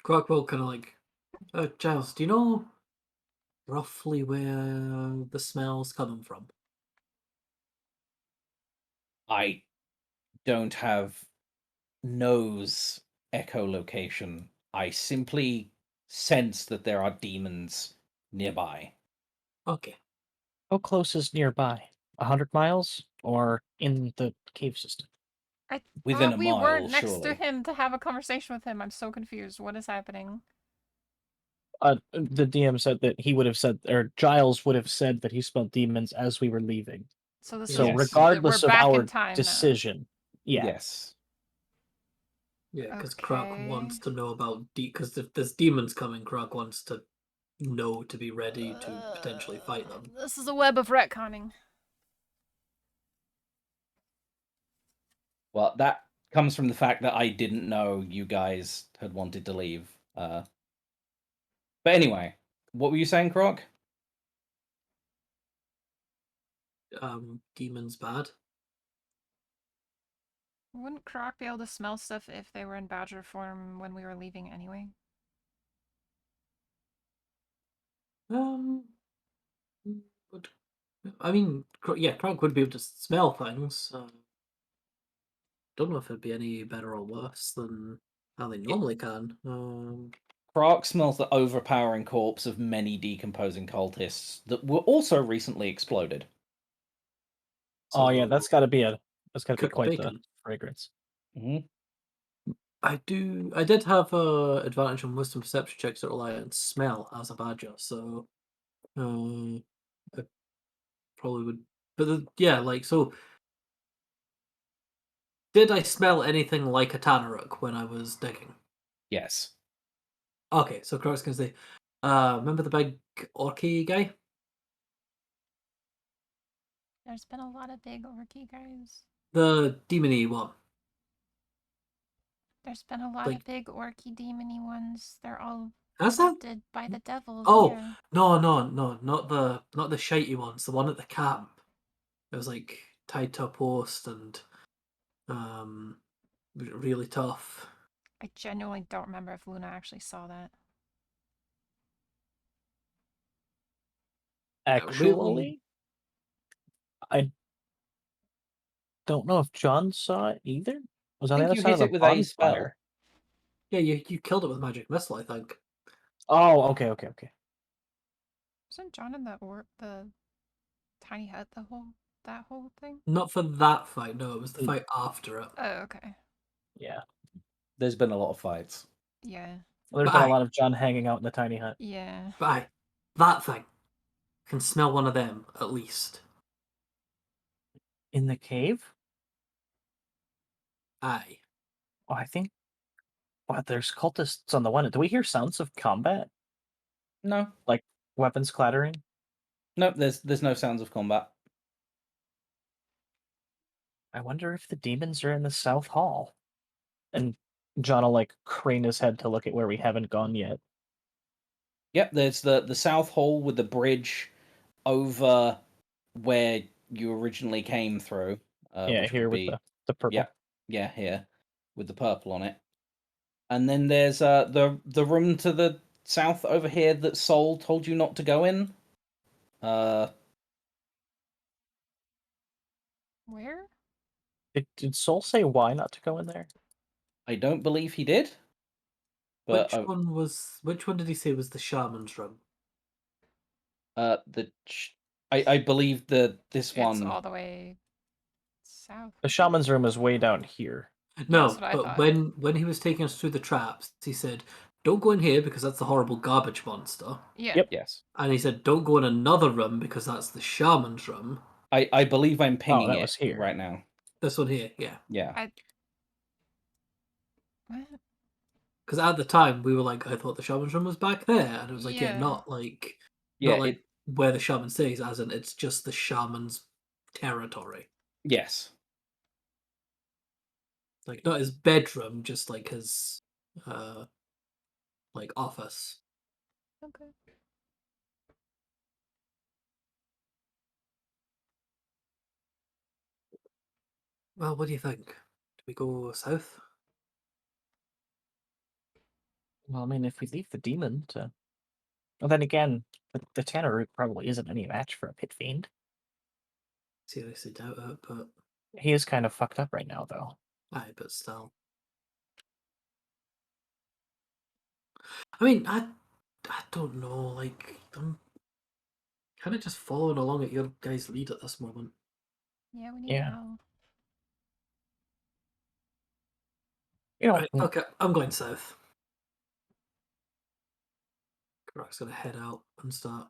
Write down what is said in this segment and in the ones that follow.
Croc will kind of like, Giles, do you know roughly where the smell's coming from? I don't have nose echolocation. I simply sense that there are demons nearby. Okay. How close is nearby? 100 miles, or in the cave system? I Within thought a we mile, weren't next to surely. him to have a conversation with him. I'm so confused. What is happening? The DM said that he would have said, or Giles would have said that he smelled demons as we were leaving. So this So is Yes. we're regardless of back in our time decision, yeah. Yes. Yeah, now. because Croc Okay. wants to know about because if there's demons coming, Croc wants to know to be ready to potentially fight them. This is a web of retconning. Well, that comes from the fact that I didn't know you guys had wanted to leave. But anyway, what were you saying, Croc? Demons bad. Wouldn't Croc be able to smell stuff if they were in badger form when we were leaving anyway? Um, would, I mean, yeah, Croc would be able to smell things. Don't know if it'd be any better or worse than how they normally can. Croc smells the overpowering corpse of many decomposing cultists that were also recently exploded. Oh yeah, So that's got to be cooked quite the bacon. fragrance. Mm-hmm. I did have advantage on wisdom perception checks that rely on smell as a badger, so I probably would. But yeah, like so. Did I smell anything like a Tanaruk when I was digging? Yes. Okay, so Croc's gonna say, remember the big orky guy? There's been a lot of big orky guys. The demony one. There's been a lot Like, of big orky demony ones. They're all has that? corrupted by the devil. Oh, Yeah. no, not the shitey ones. The one at the camp. It was like tied to a post and um really tough. I genuinely don't remember if Luna actually saw that. Really, Actually, I don't know if John saw it either. It was I on the think other you side of hit the it with a spell. bonfire. yeah, you killed it with magic missile, I think. Oh, okay. Wasn't John in the tiny hut that whole thing? Not for that fight, no, it was the Mm. fight after it. Oh, okay. Yeah. There's been a lot of fights. Yeah. Well, there's But been a aye, lot of John hanging out in the tiny hut. Yeah. but aye, that thing. Can smell one of them, at least. In the cave? Aye. Oh, I think. Wow, there's cultists on the one. Do we hear sounds of combat? No. Like weapons clattering? Nope, there's no sounds of combat. I wonder if the demons are in the South Hall. And John will like crane his head to look at where we haven't gone yet. Yep, there's the South Hall with the bridge over where you originally came through. Yeah, Which here would with be the purple. yeah, here with the purple on it. And then there's the room to the south over here that Sol told you not to go in. Where? Did Soul say why not to go in there? I don't believe he did. But Which one did he say was the shaman's room? I believe this It's one. all the way south. The shaman's room is way down here. Yeah, that's No, what I but thought. when he was taking us through the traps, he said, "Don't go in here because that's the horrible garbage monster." Yeah. Yep. Yes. And he said, "Don't go in another room because that's the shaman's room." I believe I'm Oh, pinging that it was here. right now. This one here, yeah. Yeah. What? Because at the time we were like, I thought the shaman's room was back there, and it was like, yeah, Yeah. not like Yeah, where the shaman stays, as in it's just the shaman's territory. yes. Like not his bedroom, just like his like office. Okay. Well, what do you think? Do we go south? Well, I mean, if we leave the demon to... Well, then again, the Tanner root probably isn't any match for a pit fiend. Seriously doubt it, but He is kind of fucked up right now, though. aye, but still. I mean, I don't know. Like, I'm kind of just following along at your guys' lead at this moment. Yeah, we need to Yeah. go. You know, Right, okay, I'm going south. Karak's gonna head out and start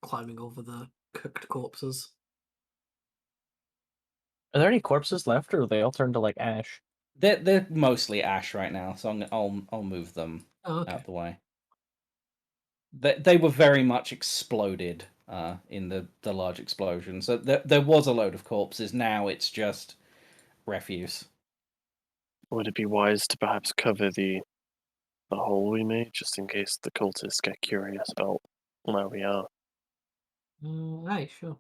climbing over the cooked corpses. are there any corpses left, or are they all turned to like ash? They're mostly ash right now, so I'll move them Oh, okay. out the way. They were very much exploded in the large explosion. So there was a load of corpses. Now it's just refuse. Would it be wise to perhaps cover the hole we made, just in case the cultists get curious about where we are? Aye, sure.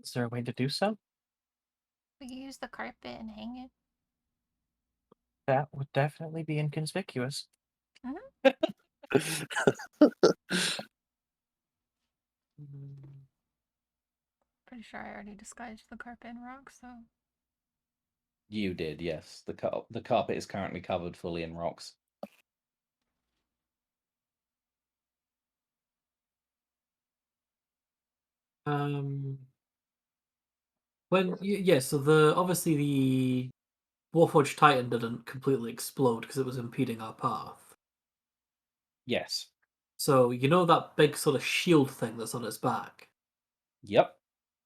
Is there a way to do so? We can use the carpet and hang it. That would definitely be inconspicuous. Pretty sure I already disguised the carpet in rock, so. You did, yes. The carpet is currently covered fully in rocks. So obviously the Warforged Titan didn't completely explode because it was impeding our path. Yes. So you know that big sort of shield thing that's on its back? Yep.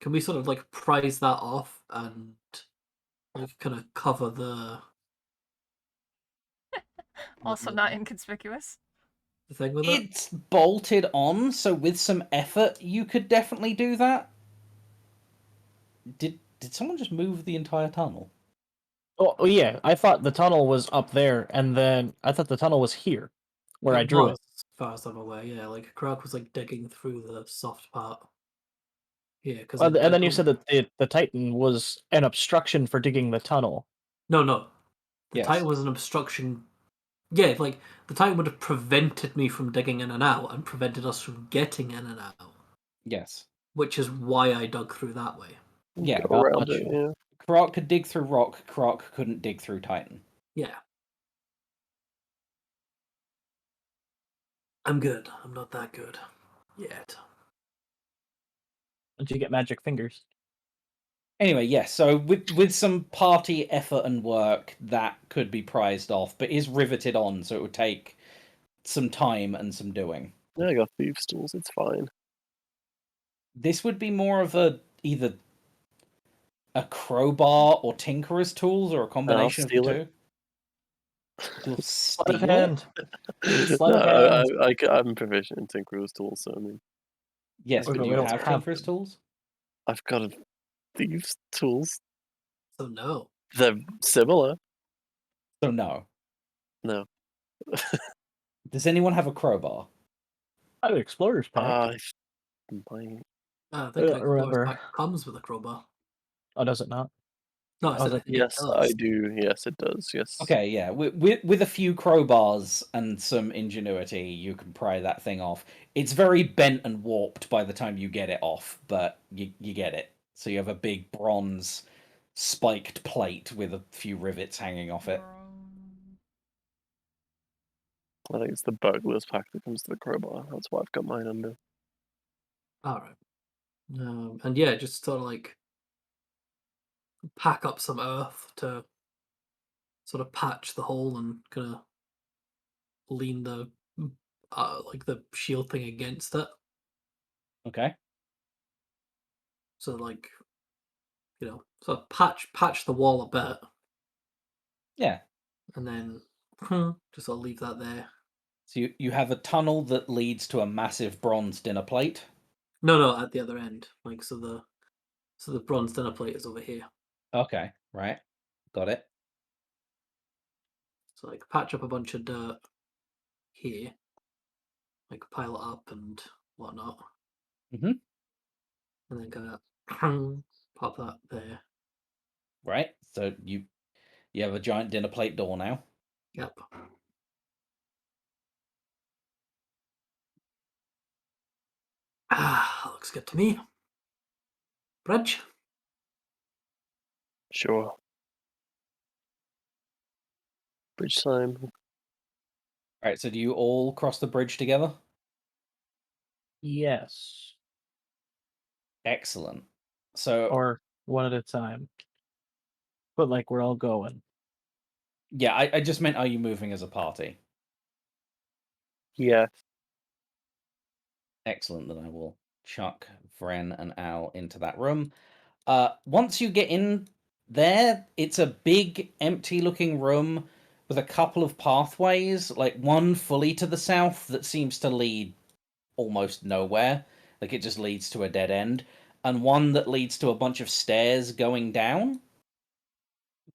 Can we sort of like prise that off and like kind of cover Also not inconspicuous. the thing with it? It's bolted on, so with some effort you could definitely do that. Did someone just move the entire tunnel? Oh yeah, I thought the tunnel was up there, and then I thought the tunnel was here, where I drew it. As far as I'm aware, yeah. Like Krak was like digging through the soft part. Yeah, because And then you said that the Titan was an obstruction for digging the tunnel. no, the Yes. Titan was an obstruction. Yeah, like the Titan would have prevented me from digging in and out and prevented us from getting in and out. Yes. Which is why I dug through that way. Yeah, Go around it, gotcha. yeah. Krok could dig through rock, Krok couldn't dig through Titan. Yeah. I'm good. I'm not that good yet. Did you get magic fingers? Anyway, yes, so with some party effort and work, that could be prized off, but is riveted on, so it would take some time and some doing. Yeah, I got thieves' tools, it's fine. This would be more of either a crowbar or tinkerer's tools, or a combination of the steal two. You'll Sleight of steal hand. it? Sleight of hand. I'm proficient in tinkerer's tools, so I mean, Yes, Wait, but but do we you don't have have tinker's them. tools? I've got a thieves' tools. So no. They're similar. So no. No. Does anyone have a crowbar? I have an explorer's pack. I might. I think an Explorer's remember. Pack comes with a crowbar. Oh, does it not? No, I Oh, said that- I think it Yes, does. I do. Yes, it does. Yes. Okay, yeah. With a few crowbars and some ingenuity, you can pry that thing off. It's very bent and warped by the time you get it off, but you get it. So you have a big bronze spiked plate with a few rivets hanging off it. I think it's the burglar's pack that comes to the crowbar. That's what I've got mine under. Alright. And yeah, just sort of like pack up some earth to sort of patch the hole and kind of lean the like the shield thing against it. Okay. So like, sort of patch the wall a bit, Yeah. and then just sort of leave that there. So you have a tunnel that leads to a massive bronze dinner plate. No, at the other end. Like so the bronze dinner plate is over here. Okay, right. Got it. So like patch up a bunch of dirt here, like pile it up and whatnot, Mm-hmm. and then kind of pop that there. Right. So you have a giant dinner plate door now. Yep. Looks good to me. Bridge? Sure. Bridge time. Alright, so do you all cross the bridge together? Yes. Excellent. So Or one at a time. But like we're all going. yeah, I just meant, are you moving as a party? Yeah. Excellent, then I will chuck Vren and Al into that room. Once you get in there, it's a big, empty-looking room with a couple of pathways, like one fully to the south that seems to lead almost nowhere, like it just leads to a dead end, and one that leads to a bunch of stairs going down.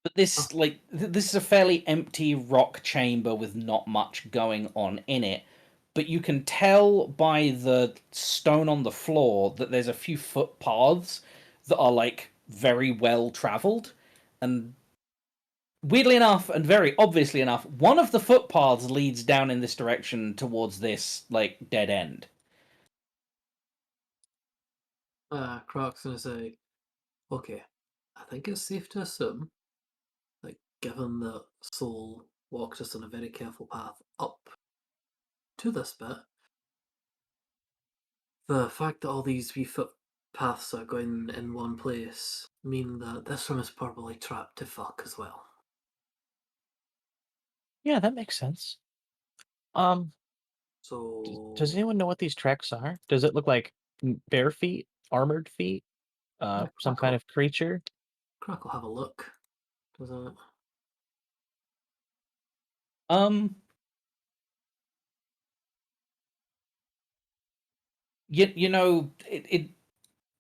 But this, this is a fairly empty rock chamber with not much going on in it. But you can tell by the stone on the floor that there's a few footpaths that are like very well traveled. And weirdly enough, and very obviously enough, one of the footpaths leads down in this direction towards this like dead end. Croc's gonna say, okay, I think it's safe to assume, like, given that Soul walked us on a very careful path up to this bit, the fact that all these wee footpaths are going in one place mean that this room is probably trapped to fuck as well. Yeah, that makes sense. Does So, anyone know what these tracks are? Does it look like bare feet, armored feet, some kind of creature? Croc will have a look. Does it? You know,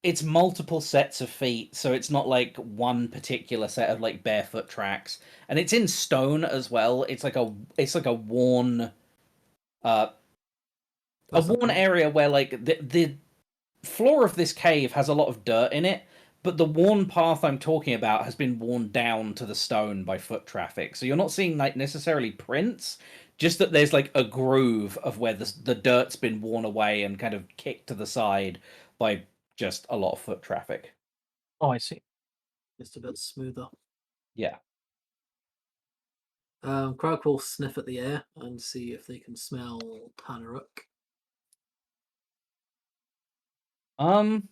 it's multiple sets of feet, so it's not like one particular set of like barefoot tracks, and it's in stone as well. It's like a worn area where like the floor of this cave has a lot of dirt in it, but the worn path I'm talking about has been worn down to the stone by foot traffic. So you're not seeing like necessarily prints, just that there's like a groove of where the dirt's been worn away and kind of kicked to the side by just a lot of foot traffic. Oh, I see. Just a bit smoother. Yeah. Croc will sniff at the air and see if they can smell Tanaruk. Are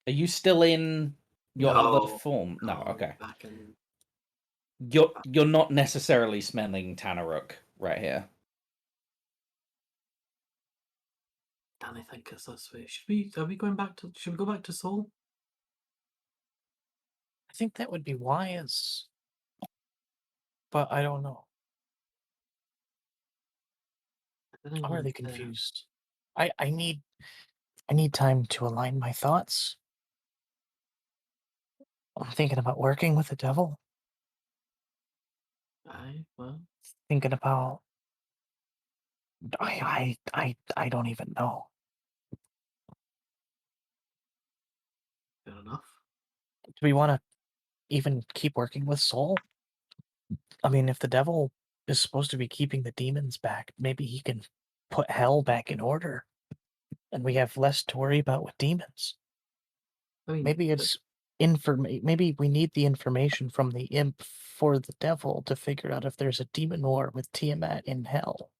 you still in your other No, form? No, no, okay. back in. You're not necessarily smelling Tanaruk right here. Dany think it's this way. Should we? Are we going back to? Should we go back to Seoul? I think that would be wise. But I don't know. I'm really confused. I need time to align my thoughts. I'm thinking about working with the devil. Aye, well, Thinking about I don't even know. fair enough. Do we want to even keep working with Soul? I mean, if the devil is supposed to be keeping the demons back, maybe he can put hell back in order, and we have less to worry about with demons. I mean, Maybe it's maybe we need the information from the imp for the devil to figure out if there's a demon war with Tiamat in hell.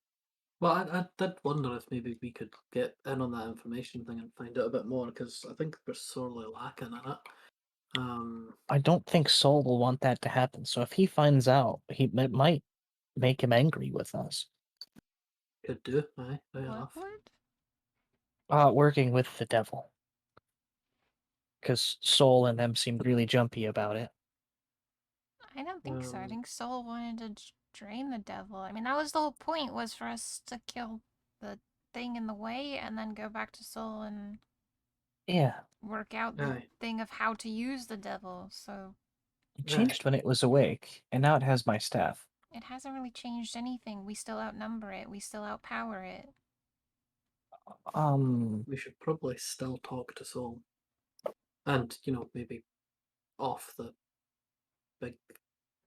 well, I did wonder if maybe we could get in on that information thing and find out a bit more because I think we're sorely lacking in it. I don't think Soul will want that to happen. So if he finds out, it might make him angry with us. Could do. Aye, fair What enough. would? Working with the devil. Because Soul and them seemed really jumpy about it. I don't think so. I think Soul wanted to drain the devil. I mean, that was the whole point, was for us to kill the thing in the way and then go back to Soul and Yeah. work out the thing of how to use the devil. So It changed when it was awake, and now it has my staff. it hasn't really changed anything. We still outnumber it. We still outpower it. We should probably still talk to Soul. And, maybe off the big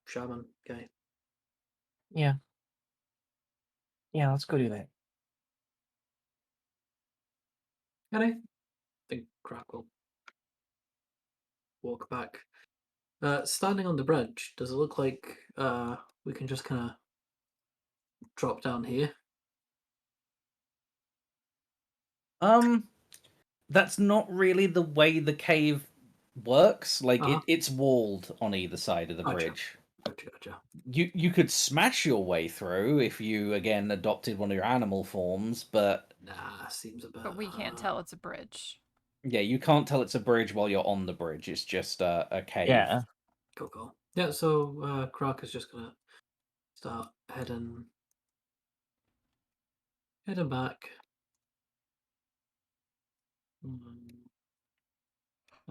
shaman guy. Yeah. Yeah, let's go do that. And I think Crack will walk back. Standing on the bridge, does it look like we can just kind of drop down here? That's not really the way the cave works. Like Uh-huh. it's walled on either side of the Gotcha. bridge. Gotcha. You could smash your way through if you again adopted one of your animal forms, but Nah, seems a bit. But we can't tell it's a bridge. yeah, you can't tell it's a bridge while you're on the bridge. It's just a cave. Yeah. Cool. Yeah, so Croc is just gonna start heading back.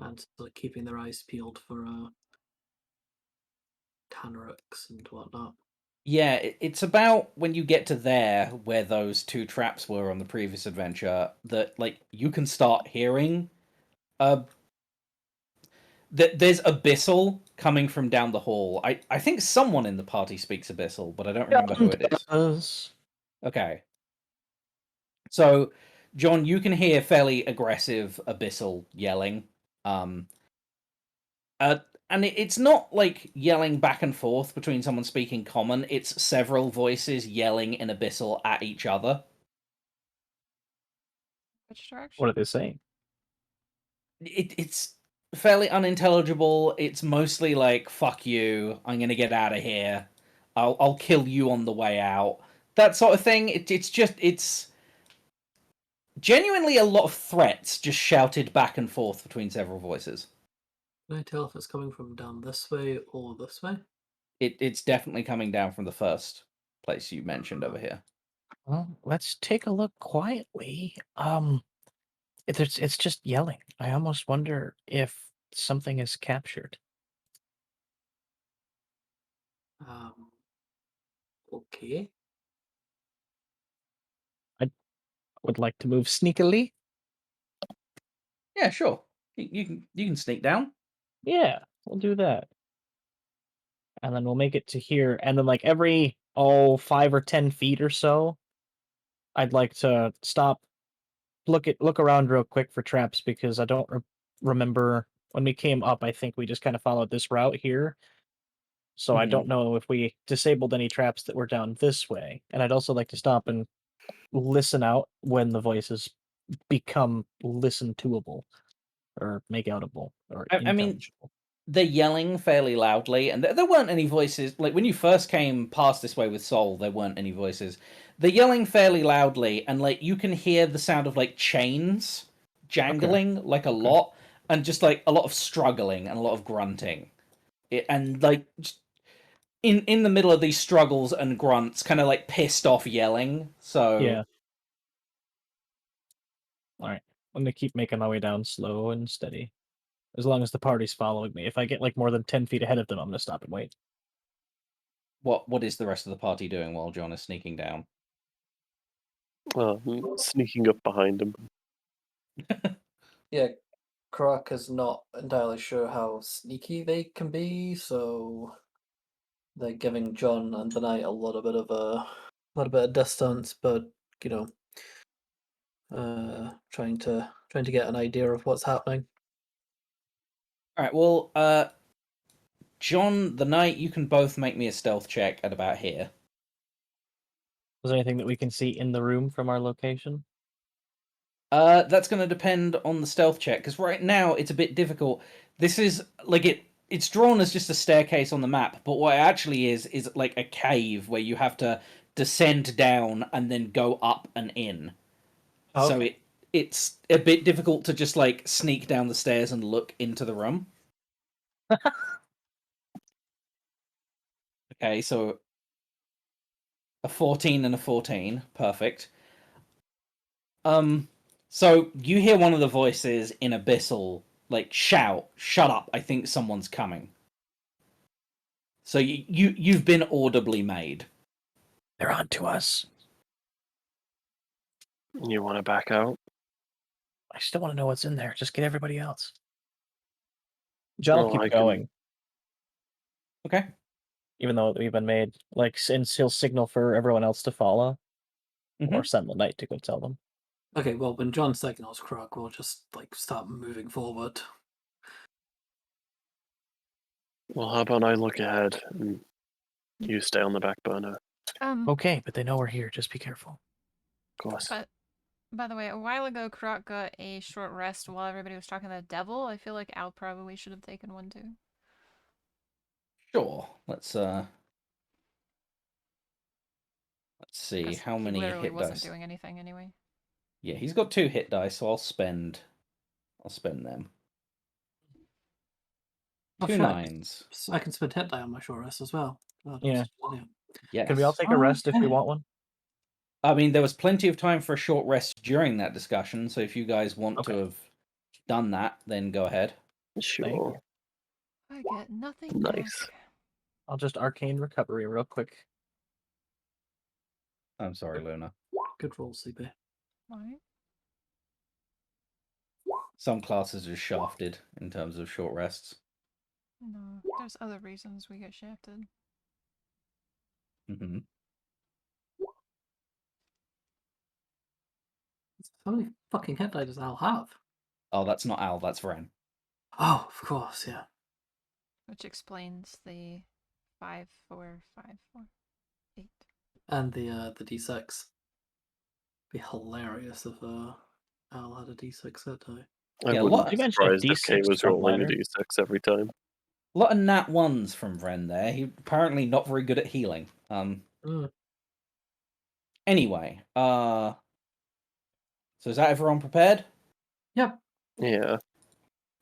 And like keeping their eyes peeled for Tanrux and whatnot. Yeah, it's about when you get to there where those two traps were on the previous adventure that like you can start hearing there's Abyssal coming from down the hall. I think someone in the party speaks Abyssal, but I don't remember who it is. Okay. So, John, you can hear fairly aggressive Abyssal yelling. And it's not like yelling back and forth between someone speaking common. It's several voices yelling in Abyssal at each other. Which direction? What are they saying? It's fairly unintelligible. It's mostly like "fuck you," "I'm gonna get out of here," I'll kill you on the way out," that sort of thing. It's genuinely a lot of threats just shouted back and forth between several voices. Can I tell if it's coming from down this way or this way? It's definitely coming down from the first place you mentioned over here. Well, let's take a look quietly. It's just yelling. I almost wonder if something is captured. Okay. I would like to move sneakily. Yeah, sure. You can sneak down. Yeah, we'll do that. And then we'll make it to here. And then like every 5 or 10 feet or so, I'd like to stop, look around real quick for traps because I don't remember when we came up. I think we just kind of followed this route here. So I don't know if we disabled any traps that were down this way. And I'd also like to stop and listen out when the voices become listen toable or make outable or I mean, intelligible. they're yelling fairly loudly, and there weren't any voices. Like when you first came past this way with Soul, there weren't any voices. They're yelling fairly loudly, and like you can hear the sound of like chains jangling like a lot, and just like a lot of struggling and a lot of grunting, and like in the middle of these struggles and grunts, kind of like pissed off yelling. So Yeah. All right. I'm gonna keep making my way down slow and steady. As long as the party's following me. If I get like more than 10 feet ahead of them, I'm gonna stop and wait. what is the rest of the party doing while John is sneaking down? Sneaking up behind him. Yeah, Croc is not entirely sure how sneaky they can be, so they're giving John and the Knight a little bit of distance, but you know, trying to get an idea of what's happening. All right. Well, John, the Knight, you can both make me a stealth check at about here. Is there anything that we can see in the room from our location? That's going to depend on the stealth check, because right now it's a bit difficult. This is like it's drawn as just a staircase on the map, but what it actually is like a cave where you have to descend down and then go up and in. So it's a bit difficult to just like sneak down the stairs and look into the room. Okay, so a 14 and a 14, perfect. So you hear one of the voices in Abyssal like shout, "Shut up! I think someone's coming." So you've been audibly made. They're on to us. You want to back out? I still want to know what's in there. Just get everybody else. John will Well, keep going, Okay. even though we've been made. Like, since he'll signal for everyone else to follow, or Mhm. send the knight to go tell them. Okay, well, when John signals Croc, we'll just like start moving forward. Well, how about I look ahead and you stay on the back burner? Okay, but they know we're here. Just be careful. Of course. But by the way, a while ago, Croc got a short rest while everybody was talking to the devil. I feel like Al probably should have taken one too. Sure. Let's see 'Cause how he many literally hit wasn't dice. doing anything anyway. Yeah, he's got 2 hit dice, so I'll spend them. Oh, 2 shit, 9s. I can spend hit die on my short rest as well. Oh, Yeah. Yes. Can we all take a rest if we Okay. want one? I mean, there was plenty of time for a short rest during that discussion, so if you guys want to Okay. have done that, then go ahead. Sure. I get nothing Nice. back. I'll just arcane recovery real quick. I'm sorry, Luna. Good roll, CP. Why? Some classes are shafted in terms of short rests. No, there's other reasons we get shafted. Hmm. How many fucking hit die does Al have? Oh, that's not Al, that's Vren. Oh, of course, yeah. Which explains the 5, 4, 5, 4, 8. And the D6. Be hilarious if Al had a D6 hit die. I Yeah, wouldn't lot- be You mentioned a surprised if Kay D6 was jump rolling a ladder. D6 every time. A lot of nat 1s from Vren there. He apparently not very good at healing. Anyway, so is that everyone prepared? Yep. Yeah.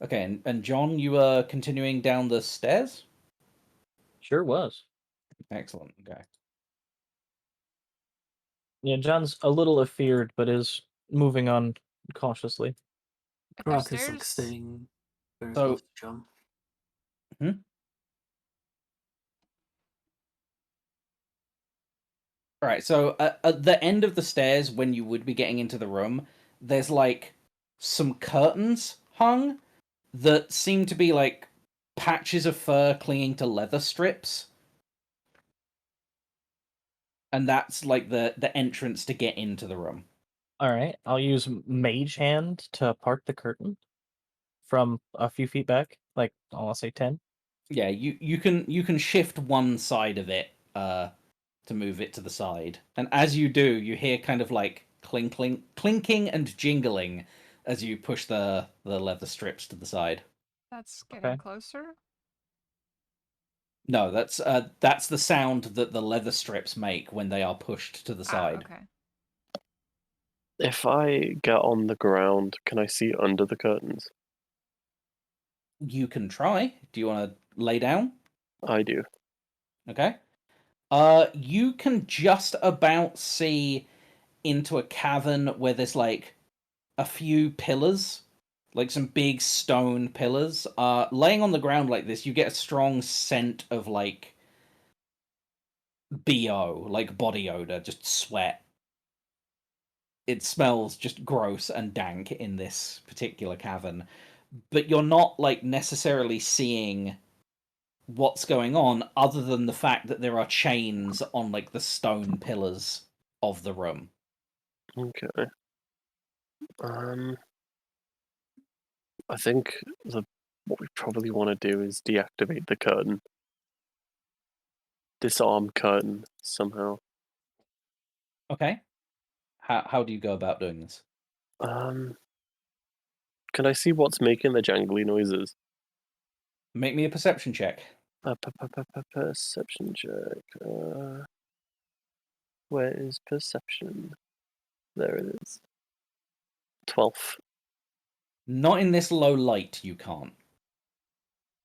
Okay, and John, you are continuing down the stairs? Sure was. Excellent, okay. Yeah, John's a little afeared, but is moving on cautiously. If Croc there's is like stairs, staying very So- close to John. Alright, so at the end of the stairs, when you would be getting into the room, there's like some curtains hung that seem to be like patches of fur clinging to leather strips. And that's like the entrance to get into the room. All right, I'll use Mage Hand to part the curtain from a few feet back, like I'll say 10. Yeah, you can shift one side of it to move it to the side. And as you do, you hear kind of like clinking and jingling as you push the leather strips to the side. that's getting Okay. closer. No, that's the sound that the leather strips make when they are pushed to the side. Okay. If I get on the ground, can I see under the curtains? You can try. Do you want to lay down? I do. Okay. You can just about see into a cavern where there's like a few pillars, like some big stone pillars. Laying on the ground like this, you get a strong scent of like BO, like body odor, just sweat. It smells just gross and dank in this particular cavern, but you're not like necessarily seeing what's going on other than the fact that there are chains on like the stone pillars of the room. Okay. I think what we probably want to do is deactivate the curtain. Disarm curtain somehow. Okay. How do you go about doing this? Can I see what's making the jangly noises? Make me a perception check. Perception check. Where is perception? There it is. 12. Not in this low light, you can't.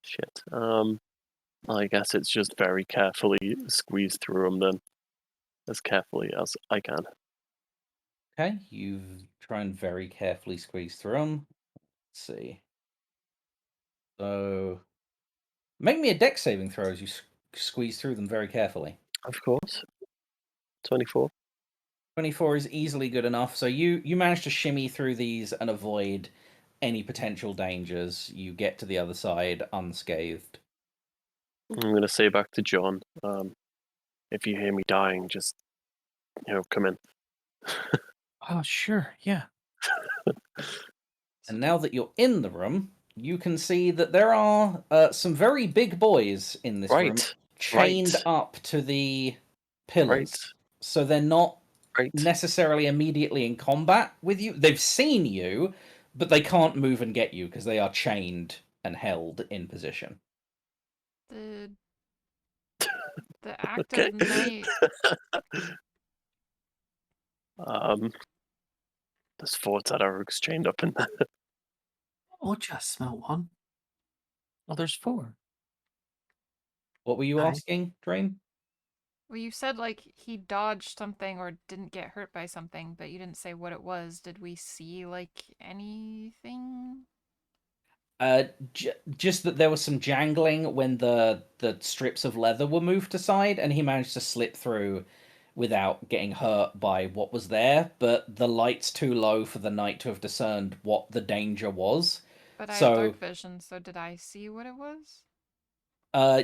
Shit. I guess it's just very carefully squeeze through them then. As carefully as I can. Okay, you try and very carefully squeeze through them. Let's see. So, make me a dex saving throw as you squeeze through them very carefully. Of course. 24. 24 is easily good enough. So you manage to shimmy through these and avoid any potential dangers. You get to the other side unscathed. I'm going to say back to John, if you hear me dying, just, come in. Oh, sure, yeah. And now that you're in the room, you can see that there are some very big boys in this room, Right. chained Right. up to the pillars. Right. So they're not Right. necessarily immediately in combat with you. They've seen you, but they can't move and get you because they are chained and held in position. The act Okay. of night. There's 4 Tadaruks chained up in there. Oh, just smelt one. Well, there's 4. What were you Aye. asking, Dream? Well, you said like he dodged something or didn't get hurt by something, but you didn't say what it was. Did we see like anything? Just that there was some jangling when the strips of leather were moved aside, and he managed to slip through without getting hurt by what was there. But the light's too low for the knight to have discerned what the danger was. But I have So, dark vision, so did I see what it was?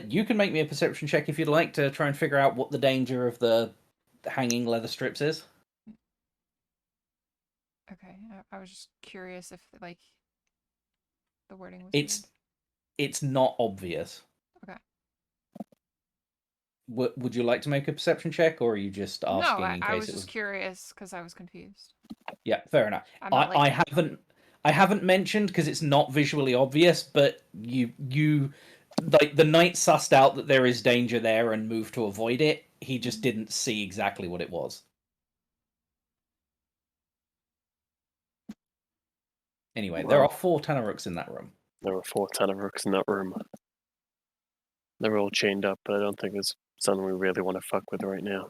you can make me a perception check if you'd like to try and figure out what the danger of the hanging leather strips is. Okay, I was just curious if like the wording was It's not obvious. Okay. Would you like to make a perception check, or are you just No, asking in I case was it was? just curious because I was confused. Yeah, fair enough. I'm not like I haven't mentioned because it's not visually obvious, but you like the knight sussed out that there is danger there and moved to avoid it. He just didn't see exactly what it was. Anyway, there are 4 Tanaruks in that room. There were 4 Tadaruks in that room. They're all chained up, but I don't think it's something we really want to fuck with right now.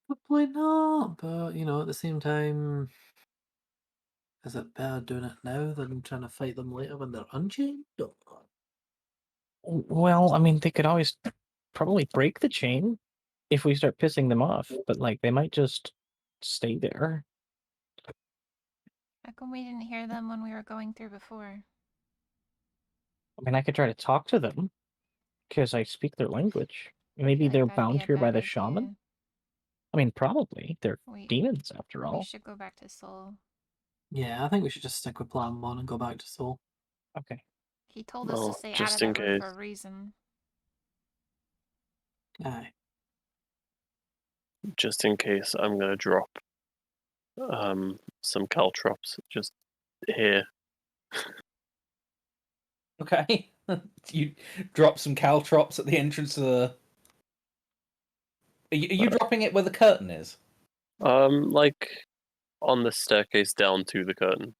Probably not, but at the same time, is it better doing it now than trying to fight them later when they're unchained? Or... Well, I mean, they could always probably break the chain if we start pissing them off, but like they might just stay there. how come we didn't hear them when we were going through before? I mean, I could try to talk to them because I speak their language. Maybe feel like they're that'd be bound a here by bad the idea. shaman. I mean, probably they're We demons after we all. should go back to Soul. Yeah, I think we should just stick with plan 1 and go back to Soul. Okay. He told us to Well, stay out just of in that room case. for a reason. Aye. Just in case, I'm gonna drop some caltrops just here. Okay, you drop some caltrops at the entrance to the. Are you dropping it where the curtain is? Like on the staircase down to the curtain.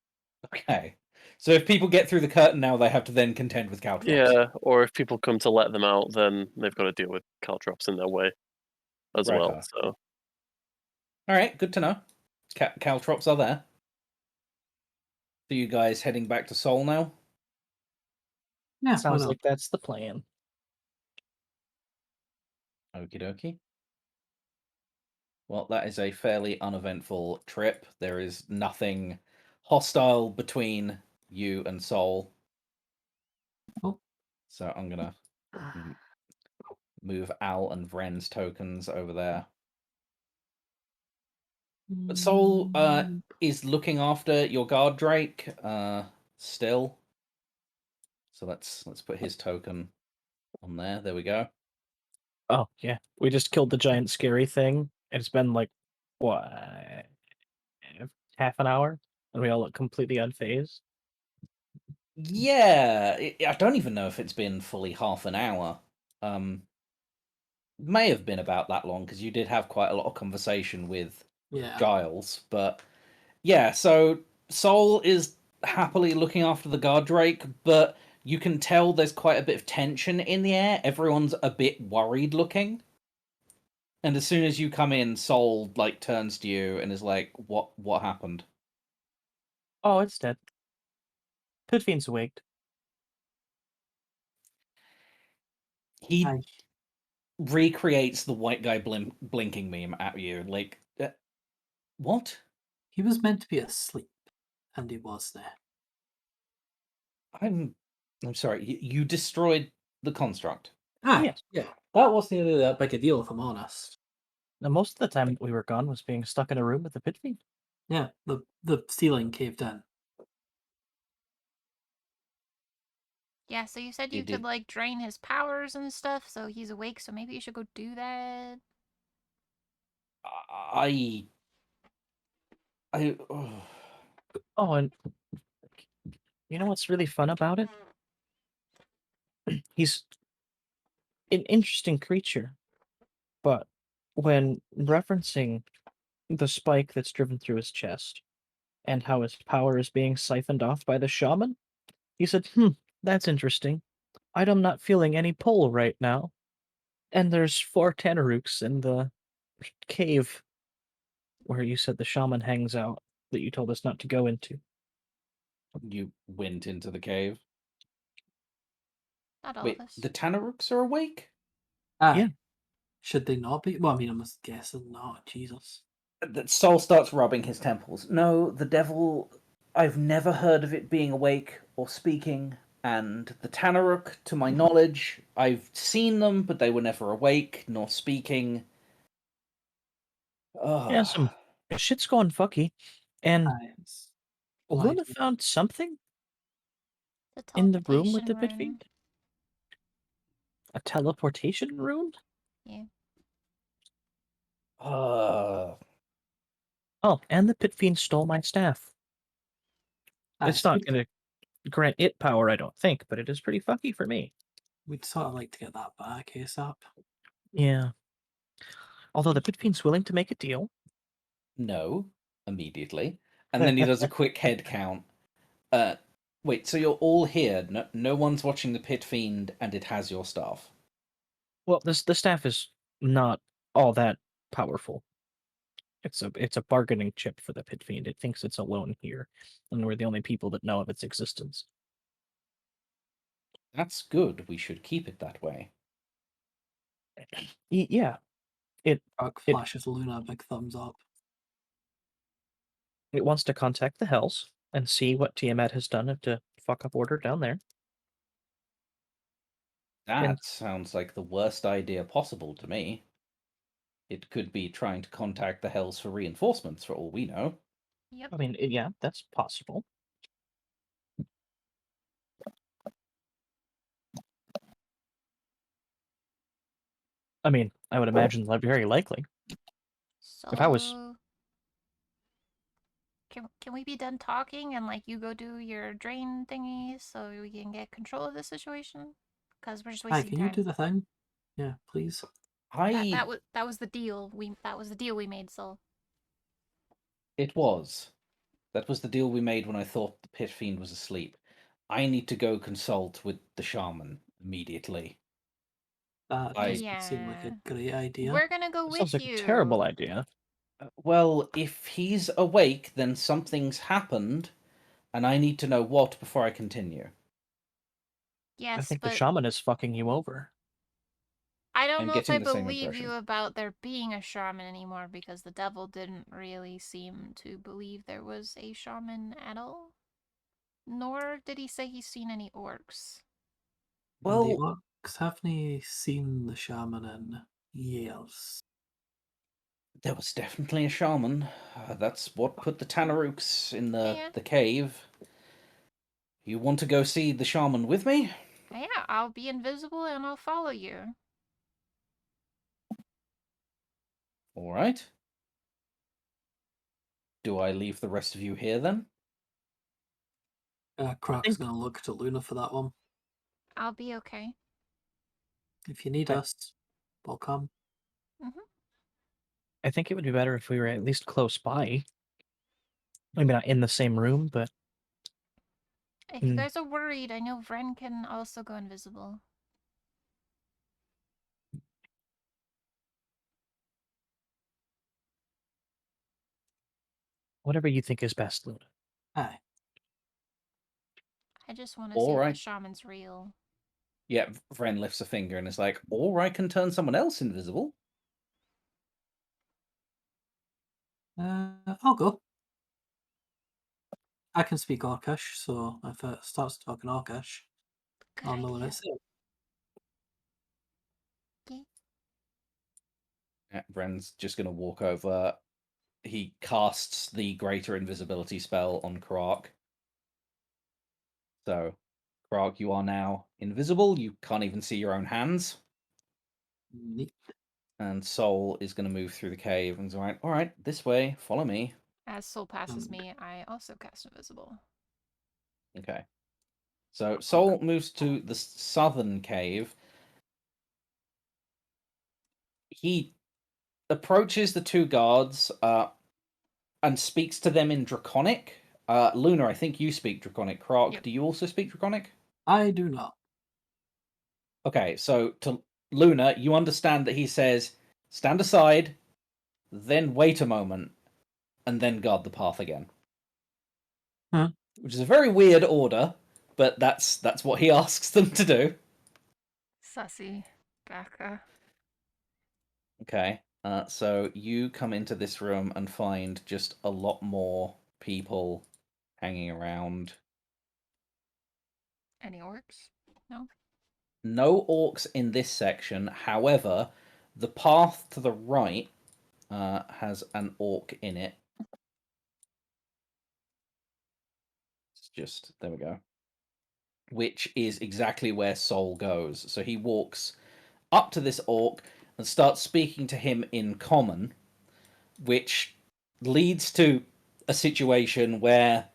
Okay. So if people get through the curtain now, they have to then contend with caltrops. Yeah, or if people come to let them out, then they've got to deal with caltrops in their way as well. Righto. So, All right, good to know. Caltrops are there. So you guys heading back to Seoul now? Yeah, why Sounds not? like that's the plan. Okie dokie. Well, that is a fairly uneventful trip. There is nothing hostile between you and Seoul. Oh. So I'm gonna move Al and Vren's tokens over there. But Seoul is looking after your guard Drake still. So let's put his token on there. There we go. Oh yeah, we just killed the giant scary thing. It's been like what, half an hour, and we all look completely unfazed. Yeah, I don't even know if it's been fully half an hour. May have been about that long because you did have quite a lot of conversation with Yeah. Giles. But yeah, so Sol is happily looking after the guard Drake, but you can tell there's quite a bit of tension in the air. Everyone's a bit worried looking. And as soon as you come in, Sol like turns to you and is like, "What happened?" Oh, it's dead. Pitfiend's awaked. He Aye. recreates the white guy blinking meme at you. Like, what? He was meant to be asleep, and he was there. I'm sorry. You destroyed the construct. Aye, Yes. yeah. That wasn't really that big a deal, if I'm honest. Now, most of the time we were gone was being stuck in a room with the Pitfiend. Yeah, the ceiling caved in. Yeah, so you said You you could did. like drain his powers and stuff, so he's awake, so maybe you should go do that. I. Oh. Oh, and you know what's really fun about it? He's an interesting creature, but when referencing the spike that's driven through his chest and how his power is being siphoned off by the shaman, he said, that's interesting. I'm not feeling any pull right now. And there's 4 Tanarooks in the cave where you said the shaman hangs out that you told us not to go into. You went into the cave. Not all Wait, of us. the Tanarooks are awake? Aye. Yeah. Should they not be? Well, I mean, I'm guessing not. Jesus. That Sol starts rubbing his temples. No, the devil. I've never heard of it being awake or speaking, and the Tanaruk, to my knowledge, I've seen them, but they were never awake nor speaking. Yeah, Ugh. some shit's going fucky. And Aye. It's Luna likely. found something The in the room with teleportation the pit rune. fiend? A teleportation rune? Yeah. Uh, Oh, and the pit fiend stole my staff. Aye, It's so not going to grant it power, I don't think, but it is pretty fucky for me. we'd sort of like to get that back ASAP. Yeah. Although the pit fiend's willing to make a deal. no, immediately. And then he does a quick head count. Wait, so you're all here? No one's watching the pit fiend, and it has your staff. Well, the staff is not all that powerful. It's a bargaining chip for the pit fiend. It thinks it's alone here, and we're the only people that know of its existence. That's good. We should keep it that way. Yeah, it Rock it flashes Luna a big thumbs up. it wants to contact the Hells and see what Tiamat has done to fuck up order down there. And That sounds like the worst idea possible to me. It could be trying to contact the Hells for reinforcements, for all we know. Yep. I mean, yeah, that's possible. I mean, I would imagine very likely. So If I was can we be done talking and like you go do your drain thingy so we can get control of the situation? Because we're just Aye, wasting can you time. do the thing? Yeah, please. That was the deal. That was the deal we made, so It was. That was the deal we made when I thought the pit fiend was asleep. I need to go consult with the shaman immediately. That I doesn't seem like a yeah. great idea. We're gonna go That with sounds like you. a terrible idea. Well, if he's awake, then something's happened, and I need to know what before I continue. I Yes, think the but shaman is fucking you over. I don't I'm know if I getting the same believe you impression. about there being a shaman anymore because the devil didn't really seem to believe there was a shaman at all. Nor did he say he's seen any orcs. And the Well, orcs haven't seen the shaman in years. there was definitely a shaman. That's what put the Tanarooks in Yeah. the cave. You want to go see the shaman with me? Yeah, I'll be invisible and I'll follow you. All right. Do I leave the rest of you here then? I Croc's think gonna look to Luna for that one. I'll be okay. If you need I, us, we'll come. I think it would be better if we were at least close by. Maybe not in the same room, but If you guys are worried, I know Vren can also go invisible. whatever you think is best, Luna. Aye. I just want to see All if the right. shaman's real. Yeah, Vren lifts a finger and is like, or I can turn someone else invisible. I'll go. I can speak Orcish, so if it starts talking Orcish, Good I'll know what idea. it's saying. Okay. Yeah, Vren's just going to walk over. he casts the greater invisibility spell on Krark. So, Krark, you are now invisible. You can't even see your own hands. Neat. And Soul is going to move through the cave and is like, all right, this way, follow me. As Soul passes And- me, I also cast Invisible. Okay. So Soul moves to the southern cave. He approaches the two guards and speaks to them in Draconic. Luna, I think you speak Draconic. Krark, Yep. do you also speak Draconic? I do not. Okay, so to Luna, you understand that he says, stand aside, then wait a moment, and then guard the path again. Huh. Which is a very weird order, but that's what he asks them to do. Sussy. Baka. Okay, so you come into this room and find just a lot more people hanging around. Any orcs? No? No orcs in this section. However, the path to the right has an orc in it. It's just, there we go. Which is exactly where Soul goes. So he walks up to this orc and starts speaking to him in common, which leads to a situation where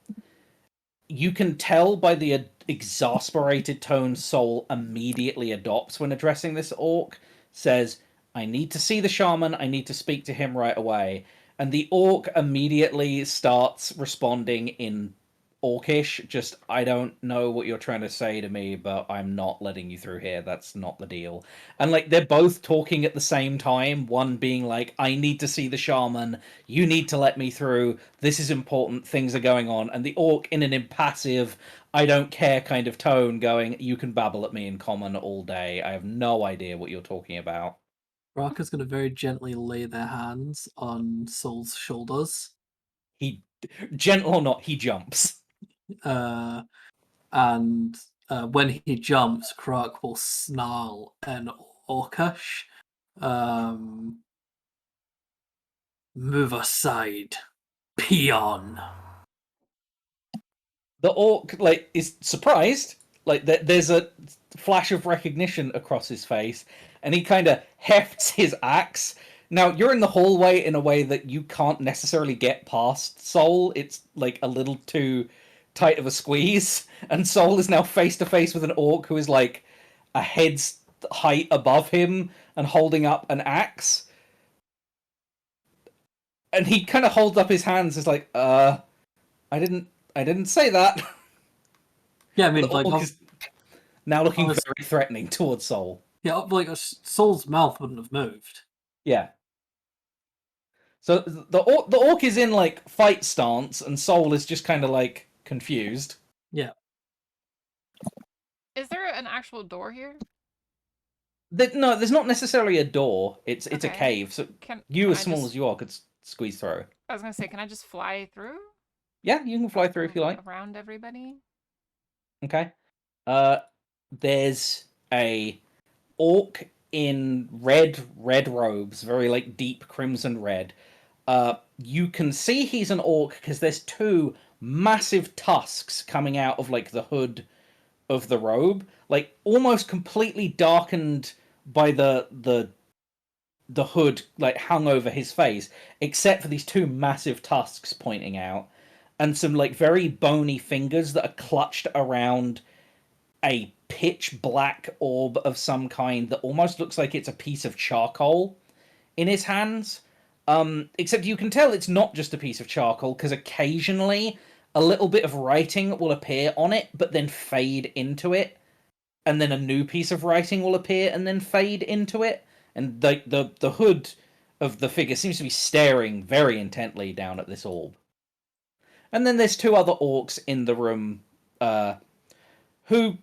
you can tell by the exasperated tone Soul immediately adopts when addressing this orc, says, I need to see the shaman, I need to speak to him right away. And the orc immediately starts responding in orcish, just, I don't know what you're trying to say to me, but I'm not letting you through here, that's not the deal. And like they're both talking at the same time, one being like, I need to see the shaman, you need to let me through, this is important, things are going on, and the orc in an impassive, I don't care kind of tone going, you can babble at me in common all day, I have no idea what you're talking about. Rock is going to very gently lay their hands on Soul's shoulders. He, gentle or not, he jumps. And when he jumps, Krark will snarl an orcish. Move aside, peon. The orc like is surprised, like there's a flash of recognition across his face, and he kind of hefts his axe. Now you're in the hallway in a way that you can't necessarily get past Soul. It's like a little too tight of a squeeze, and Soul is now face to face with an orc who is like a head's height above him and holding up an axe. And he kind of holds up his hands, is like, I didn't say that. Yeah, I mean, The like, orc is now looking honest- very threatening towards Soul. yeah, like Soul's mouth wouldn't have moved. Yeah. So the orc is in like fight stance, and Soul is just kind of like confused. Yeah. Is there an actual door here? No, there's not necessarily a door. It's a Okay. cave. So Can as I small just- as you are could squeeze through. I was gonna say, can I just fly through? Yeah, you can fly through if you like. Around everybody? Okay. There's a orc in red robes, very like deep crimson red. You can see he's an orc because there's two massive tusks coming out of like the hood of the robe, like almost completely darkened by the hood, like hung over his face, except for these two massive tusks pointing out, and some like very bony fingers that are clutched around a pitch black orb of some kind that almost looks like it's a piece of charcoal in his hands. Except you can tell it's not just a piece of charcoal, because occasionally a little bit of writing will appear on it, but then fade into it, and then a new piece of writing will appear and then fade into it, and the hood of the figure seems to be staring very intently down at this orb. And then there's two other orcs in the room, who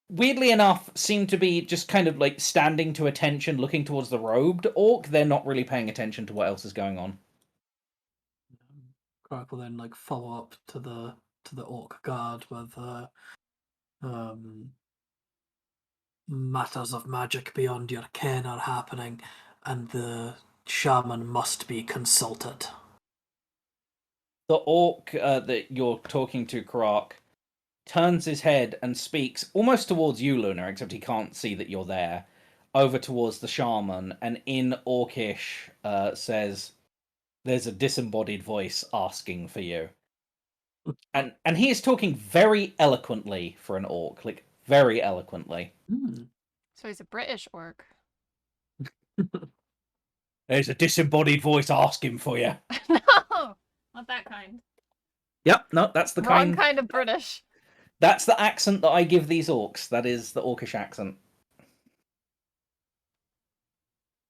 weirdly enough seem to be just kind of like standing to attention, looking towards the robed orc. They're not really paying attention to what else is going on. Krark will then like follow up to the orc guard with matters of magic beyond your ken are happening, and the shaman must be consulted. The orc that you're talking to, Karak, turns his head and speaks almost towards you, Luna, except he can't see that you're there, over towards the shaman, and in Orcish says, "There's a disembodied voice asking for you." And he is talking very eloquently for an orc, like very eloquently. So he's a British orc. There's a disembodied voice asking for you. No, not that kind. Yep, no, that's the Wrong kind of British. That's the accent that I give these orcs. That is the orcish accent.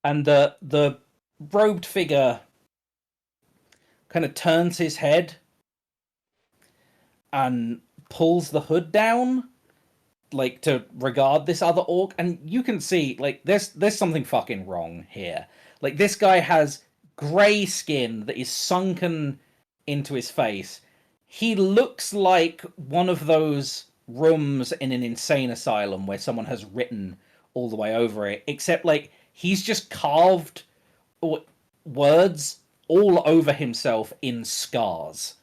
And the robed figure kind of turns his head and pulls the hood down, like to regard this other orc, and you can see like there's something fucking wrong here. Like this guy has grey skin that is sunken into his face. He looks like one of those rooms in an insane asylum where someone has written all the way over it, except like he's just carved words all over himself in scars.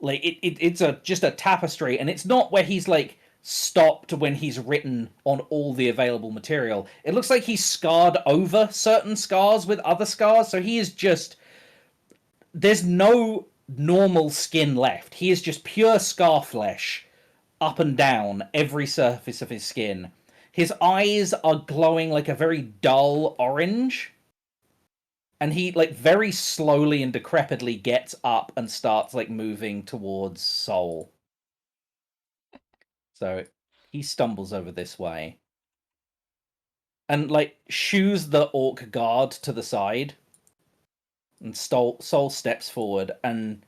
Like it's just a tapestry, and it's not where he's like stopped when he's written on all the available material. It looks like he's scarred over certain scars with other scars, so he is just, there's no normal skin left. He is just pure scar flesh up and down every surface of his skin. His eyes are glowing like a very dull orange, and he like very slowly and decrepitly gets up and starts like moving towards Soul. So he stumbles over this way and like shoos the orc guard to the side, and Soul steps forward, and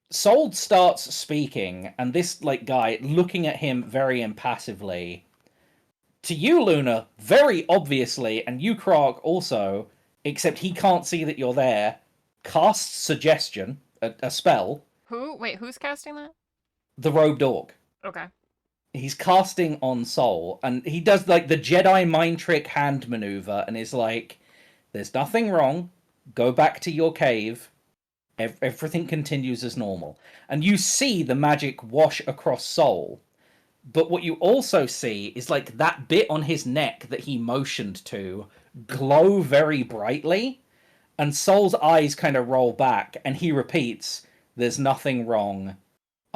Soul starts speaking, and this like guy looking at him very impassively. To you, Luna, very obviously, and you, Krog, also, except he can't see that you're there, casts Suggestion, a spell. Who? Wait, who's casting that? The robed orc. Okay. He's casting on Soul, and he does like the Jedi mind trick hand maneuver, and is like, "There's nothing wrong. Go back to your cave. Everything continues as normal." And you see the magic wash across Soul. But what you also see is like that bit on his neck that he motioned to glow very brightly, and Soul's eyes kind of roll back, and he repeats, "There's nothing wrong.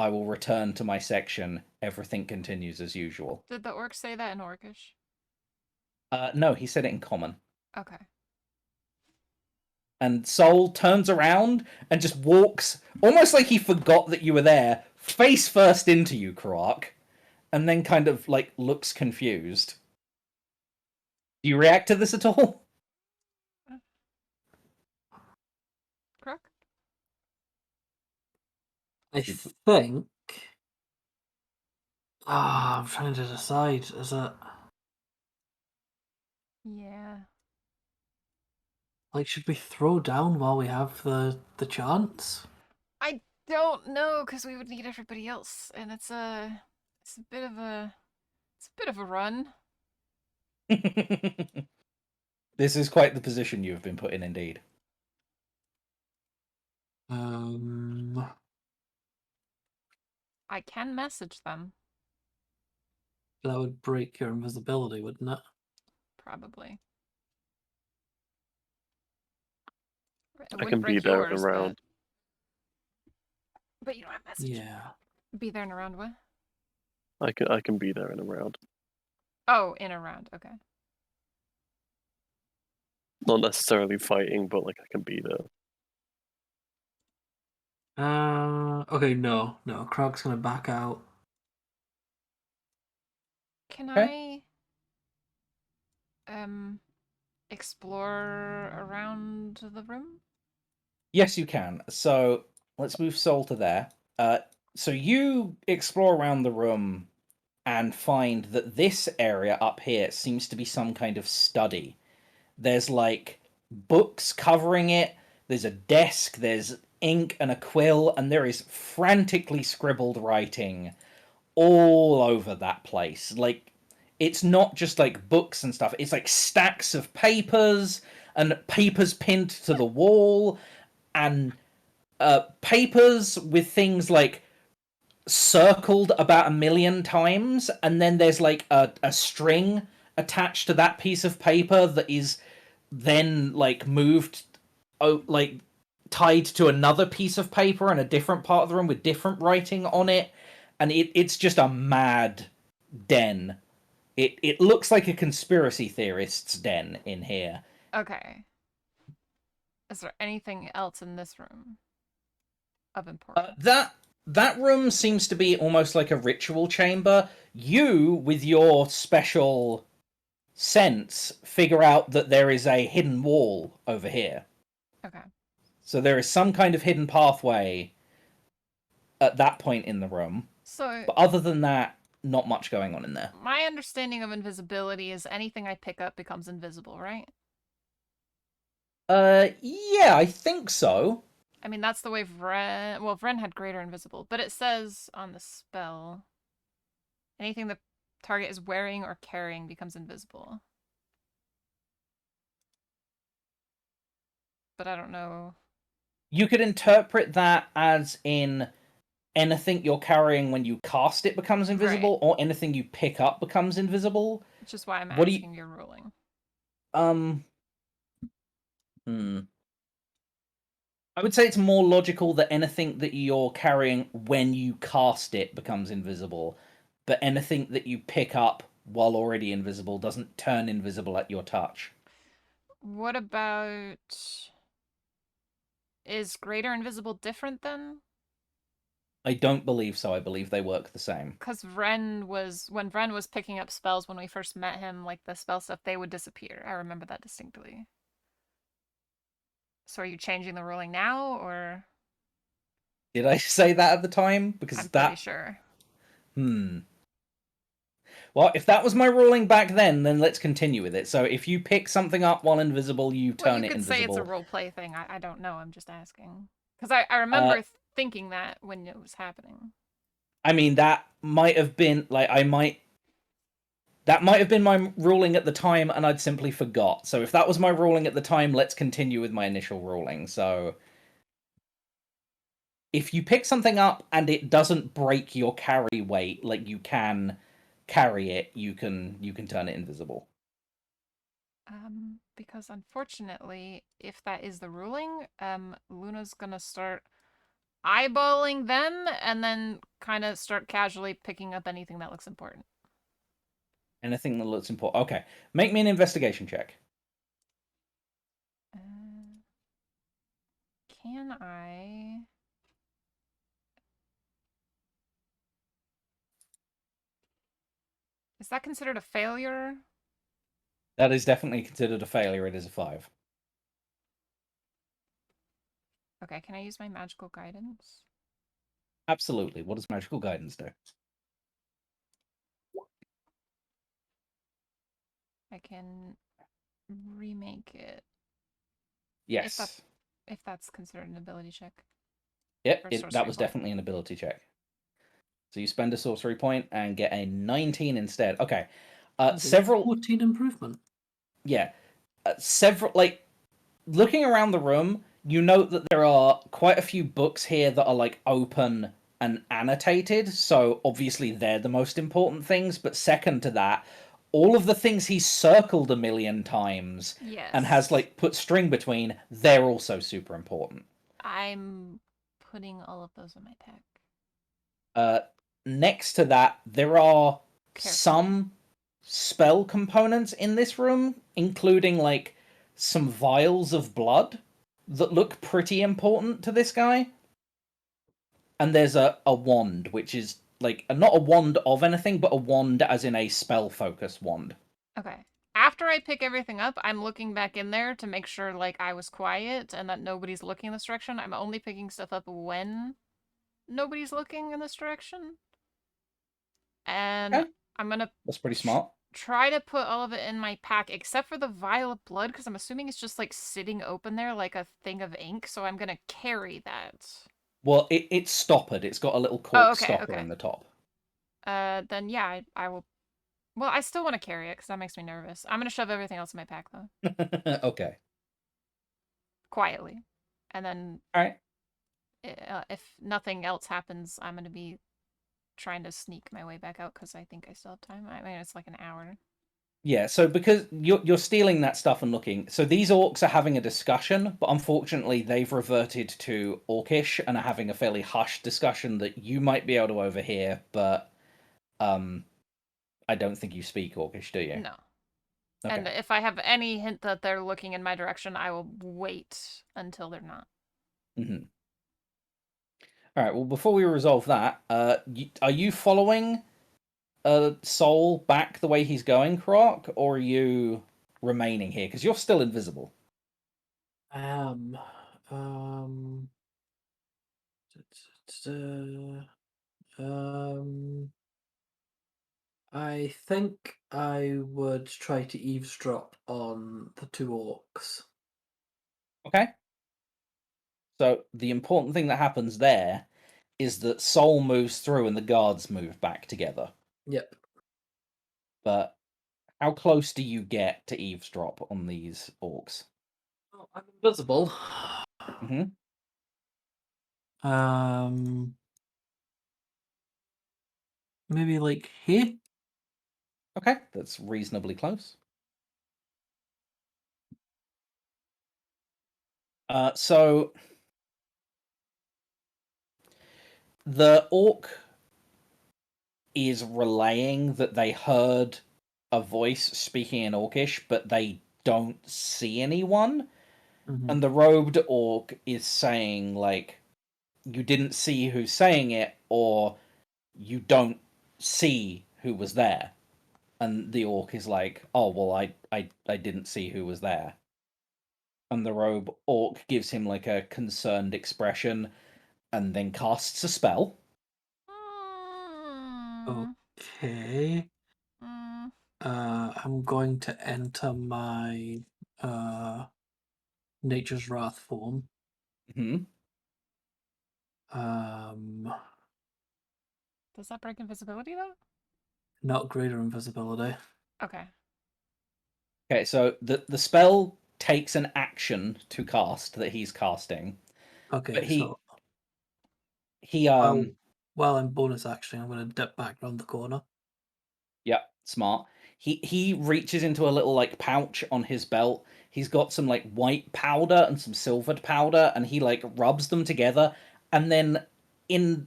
I will return to my section. Everything continues as usual." Did the orc say that in Orcish? No, he said it in common. Okay. And Soul turns around and just walks, almost like he forgot that you were there, face first into you, Karak, and then kind of like looks confused. Do you react to this at all? Crook? I think. I'm trying to decide. Is it Yeah. like, should we throw down while we have the chance? I don't know, because we would need everybody else, and it's a bit of a run. This is quite the position you have been put in, indeed. I can message them, That would break your invisibility, wouldn't it? probably. It I wouldn't can be break there and yours, around. but you don't have message. Yeah. Be there and around what? I can be there and around. Oh, in around. Okay. Not necessarily fighting, but like I can be there. Okay, no. Krog's gonna back out. Can Okay. I explore around the room? Yes, you can. So let's move Soul to there. So you explore around the room and find that this area up here seems to be some kind of study. There's like books covering it, there's a desk, there's ink and a quill, and there is frantically scribbled writing all over that place. Like, it's not just like books and stuff, it's like stacks of papers and papers pinned to the wall, and papers with things like circled about 1,000,000 times, and then there's like a string attached to that piece of paper that is then like moved, like tied to another piece of paper in a different part of the room with different writing on it, and it's just a mad den. It looks like a conspiracy theorist's den in here. Okay. Is there anything else in this room of importance? That room seems to be almost like a ritual chamber. You, with your special sense, figure out that there is a hidden wall over here. Okay. So there is some kind of hidden pathway at that point in the room. So, But other than that, not much going on in there. my understanding of invisibility is anything I pick up becomes invisible, right? Yeah, I think so. I mean, that's the way Vren... Well, Vren had greater invisible, but it says on the spell, anything the target is wearing or carrying becomes invisible. But I don't know. You could interpret that as in anything you're carrying when you cast it becomes invisible, Right. or anything you pick up becomes invisible. Which is why I'm What do you- asking your ruling. I would say it's more logical that anything that you're carrying when you cast it becomes invisible, but anything that you pick up while already invisible doesn't turn invisible at your touch. What about... Is greater invisible different then? I don't believe so. I believe they work the same. Because Vren was... When Vren was picking up spells when we first met him, like the spell stuff, they would disappear. I remember that distinctly. So are you changing the ruling now, or...? Did I say that at the time? Because I'm pretty sure. Well, if that was my ruling back then let's continue with it. So if you pick something up while invisible, you turn it invisible. Well, you could say it's a roleplay thing. I don't know. I'm just asking. Because I remember thinking that when it was happening. I mean, that might have been, like, that might have been my ruling at the time, and I'd simply forgot. So if that was my ruling at the time, let's continue with my initial ruling. So if you pick something up and it doesn't break your carry weight, like you can carry it, you can turn it invisible. Because unfortunately, if that is the ruling, Luna's gonna start eyeballing them and then kind of start casually picking up anything that looks important. Anything that looks important. Okay, make me an investigation check. Can I... Is that considered a failure? That is definitely considered a failure. It is a 5. Okay, can I use my magical guidance? Absolutely. What does magical guidance do? I can remake it. Yes. If that's considered an ability check. Yep, Or that sorcery was point. definitely an ability check. So you spend a sorcery point and get a 19 instead. Okay. Several 14 improvement. Yeah. Several, like, looking around the room, you note that there are quite a few books here that are like open and annotated, so obviously they're the most important things, but second to that, all of the things he's circled 1,000,000 times and has like put string between, they're also super important. I'm putting all of those in my pack. Next to that, there are some spell components in this room, including like some vials of blood that look pretty important to this guy. And there's a wand, which is like not a wand of anything, but a wand as in a spell focus wand. Okay. After I pick everything up, I'm looking back in there to make sure like I was quiet and that nobody's looking in this direction. I'm only picking stuff up when nobody's looking in this direction. And Okay. I'm gonna... That's pretty smart. Try to put all of it in my pack, except for the vial of blood, because I'm assuming it's just like sitting open there like a thing of ink, so I'm gonna carry that. Well, it's stoppered. It's got a little cork stopper in the top. Then yeah, I will... Well, I still want to carry it, because that makes me nervous. I'm gonna shove everything else in my pack, though. Okay. Quietly. And then... Alright. if nothing else happens, I'm gonna be trying to sneak my way back out because I think I still have time. I mean, it's like an hour. Yeah, so because you're stealing that stuff and looking, so these orcs are having a discussion, but unfortunately they've reverted to Orcish and are having a fairly hushed discussion that you might be able to overhear, but I don't think you speak Orcish, do you? No. Okay. And if I have any hint that they're looking in my direction, I will wait until they're not. Mm-hmm. All right. Well, before we resolve that, are you following Soul back the way he's going, Croc, or are you remaining here? Because you're still invisible. Um, I think I would try to eavesdrop on the two orcs. Okay. So the important thing that happens there is that Soul moves through and the guards move back together. Yep. But how close do you get to eavesdrop on these orcs? Well, I'm invisible. Mm-hmm. Maybe like here. Okay, that's reasonably close. So the orc is relaying that they heard a voice speaking in Orcish, but they don't see anyone. Mhm. And the robed orc is saying, like, you didn't see who's saying it, or you don't see who was there. And the orc is like, oh, well, I didn't see who was there. And the robe orc gives him, like, a concerned expression and then casts a spell. Mm. Okay. Mm. I'm going to enter my Nature's Wrath form. Hmm. Does that break invisibility though? Not greater invisibility. Okay. Okay, so the spell takes an action to cast that he's casting. Okay, But so he while I'm bonus actioning, I'm going to dip back around the corner. yeah, smart. He reaches into a little like pouch on his belt. He's got some like white powder and some silvered powder, and he like rubs them together, and then in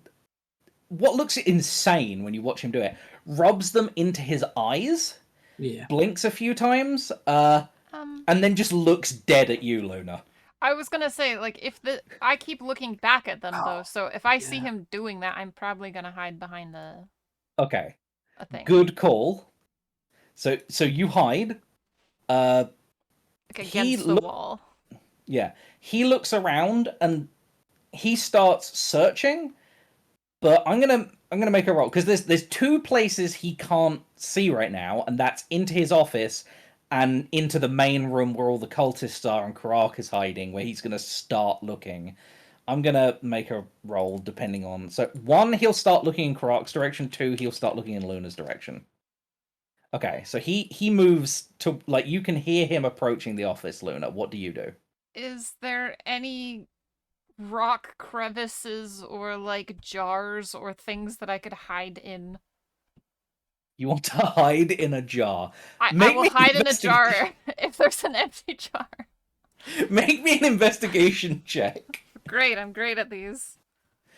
what looks insane when you watch him do it, rubs them into his eyes, Yeah. blinks a few times, Um, and then just looks dead at you, Luna. I was gonna say, like, I keep looking back at them though, so if I see yeah. him doing that, I'm probably gonna hide behind a Okay, thing. good call. So you hide. Like He against the wall. Yeah, he looks around and he starts searching. But I'm gonna make a roll because there's two places he can't see right now, and that's into his office and into the main room where all the cultists are and Karak is hiding, where he's gonna start looking. I'm gonna make a roll depending on. So one, he'll start looking in Karak's direction. Two, he'll start looking in Luna's direction. Okay, so he moves to like you can hear him approaching the office. Luna, what do you do? Is there any rock crevices or like jars or things that I could hide in? You want to hide in a jar. I will hide in a jar if there's an empty jar. Make me an investigation check. Great, I'm great at these.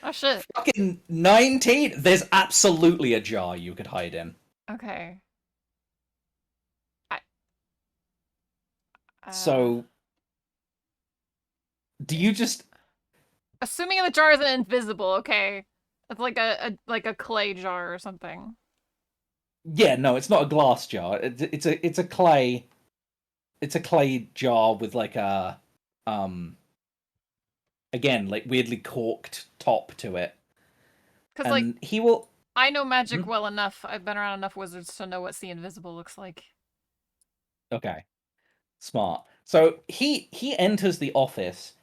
Oh shit. Fucking 19. There's absolutely a jar you could hide in. Okay. So, do you just... Assuming the jar isn't invisible, okay. It's like a clay jar or something. Yeah, no, it's not a glass jar. It's a clay... It's a clay jar with like a... Again, like weirdly corked top to it. Because, like, he will... I know magic well enough. I've been around enough wizards to know what see invisible looks like. Okay. Smart. So, he enters the office.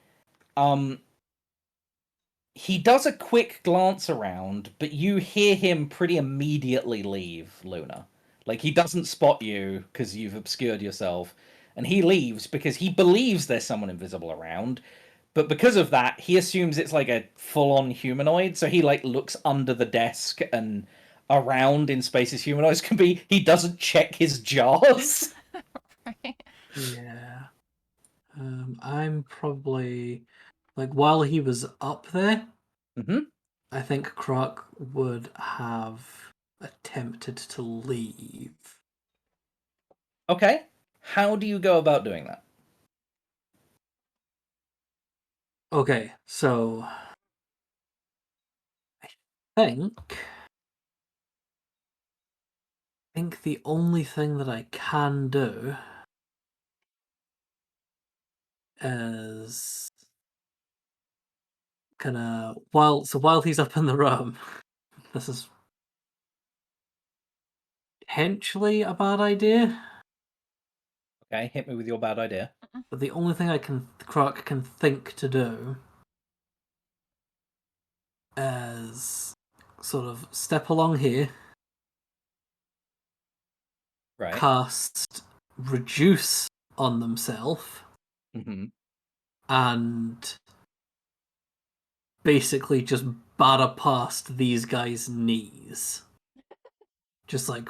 He does a quick glance around, but you hear him pretty immediately leave, Luna. Like, he doesn't spot you because you've obscured yourself, and he leaves because he believes there's someone invisible around, But because of that, he assumes it's like a full-on humanoid, so he like looks under the desk and around in spaces humanoids can be. He doesn't check his jars. Right? Yeah. I'm probably like while he was up there, Mm-hmm. I think Croc would have attempted to leave. Okay. How do you go about doing that? Okay, so I think the only thing that I can do is while he's up in the room, this is potentially a bad idea, Okay, hit me with your bad idea. but the only thing Croc can think to do is sort of step along here, Right. cast reduce on themselves, Mm-hmm. and basically just batter past these guys' knees. Just like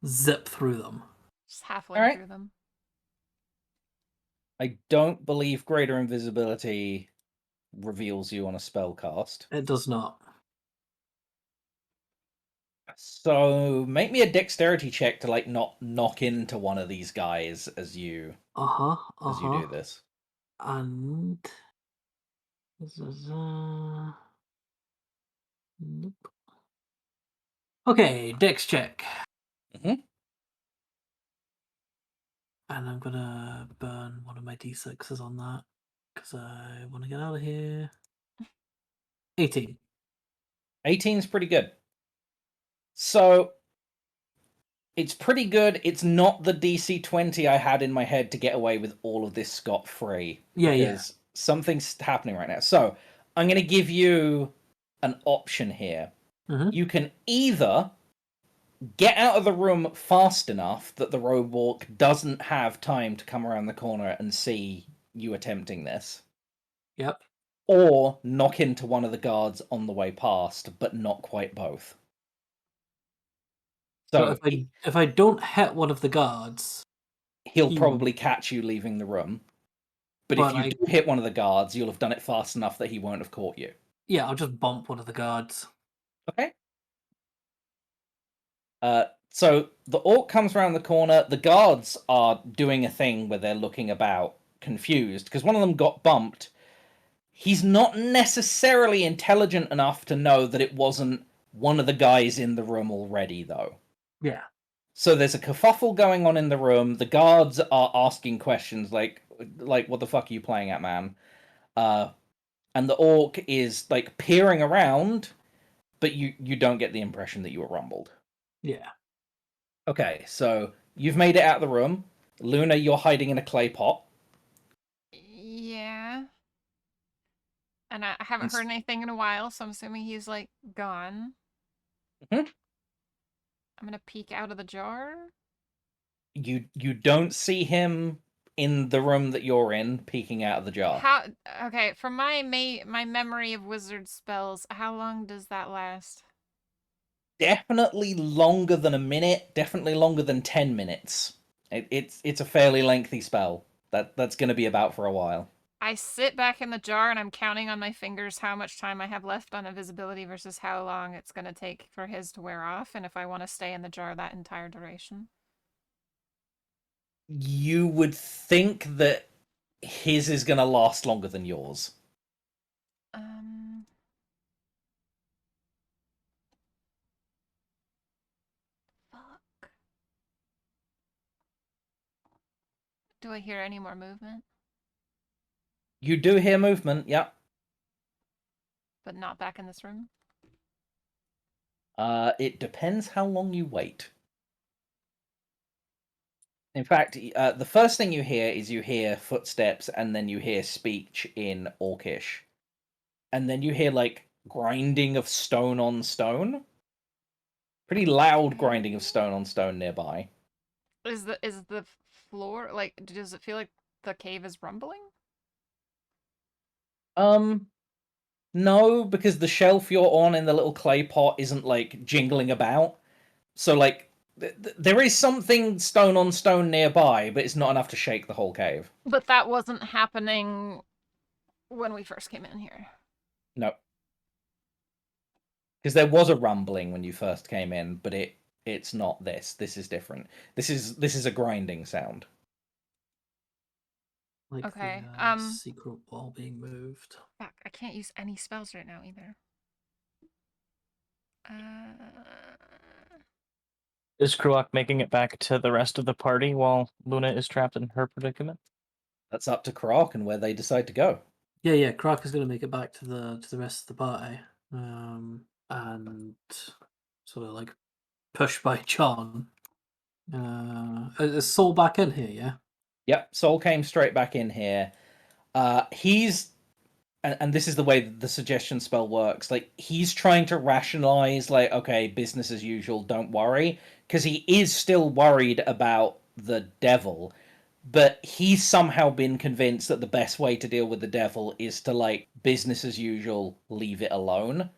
zip through them. Just halfling All right. through them. I don't believe greater invisibility reveals you on a spell cast. It does not. So make me a dexterity check to like not knock into one of these guys as you as you do this. And this is nope. Okay, dex check. Mhm. And I'm gonna burn one of my d6s on that because I want to get out of here. 18. 18's pretty good. So it's pretty good. It's not the DC 20 I had in my head to get away with all of this scot-free. Yeah, because something's happening right now. So I'm going to give you an option here. Mhm. You can either get out of the room fast enough that the road walk doesn't have time to come around the corner and see you attempting this. Yep. Or knock into one of the guards on the way past, but not quite both. So So if I don't hit one of the guards, he'll he- probably catch you leaving the room. But if But you do hit one of the guards, you'll have done it fast enough that he won't have caught you. yeah, I'll just bump one of the guards. Okay. So the orc comes around the corner. The guards are doing a thing where they're looking about, confused, because one of them got bumped. He's not necessarily intelligent enough to know that it wasn't one of the guys in the room already, though. Yeah. So there's a kerfuffle going on in the room. The guards are asking questions like what the fuck are you playing at, man? And the orc is like peering around, but you don't get the impression that you were rumbled. Yeah. Okay, so you've made it out of the room. Luna, you're hiding in a clay pot. Yeah. And I haven't It's- heard anything in a while, so I'm assuming he's like gone. Mhm. I'm gonna peek out of the jar. You don't see him in the room that you're in, peeking out of the jar. How? Okay, from my memory of wizard spells, how long does that last? Definitely longer than a minute. Definitely longer than 10 minutes. It's a fairly lengthy spell. That's going to be about for a while. I sit back in the jar and I'm counting on my fingers how much time I have left on invisibility versus how long it's gonna take for his to wear off, and if I want to stay in the jar that entire duration. You would think that his is going to last longer than yours. Fuck. Do I hear any more movement? You do hear movement, yeah. But not back in this room? It depends how long you wait. In fact, the first thing you hear footsteps, and then you hear speech in Orcish. And then you hear, like, grinding of stone on stone. Pretty loud grinding of stone on stone nearby. Is the floor, like, does it feel like the cave is rumbling? No, because the shelf you're on in the little clay pot isn't like jingling about. So like there is something stone on stone nearby, but it's not enough to shake the whole cave. But that wasn't happening when we first came in here. No. Because there was a rumbling when you first came in, but it's not this. This is different. This is a grinding sound. Like Okay, the secret wall being moved. Fuck, I can't use any spells right now either. Is Kruak making it back to the rest of the party while Luna is trapped in her predicament? That's up to Krark and where they decide to go. Yeah. Croc is going to make it back to the rest of the party, and sort of like pushed by John. Is Saul back in here? Yeah. Yep, Soul came straight back in here. He's and this is the way the suggestion spell works. Like he's trying to rationalize, like, okay, business as usual, don't worry, because he is still worried about the devil, but he's somehow been convinced that the best way to deal with the devil is to like business as usual, leave it alone,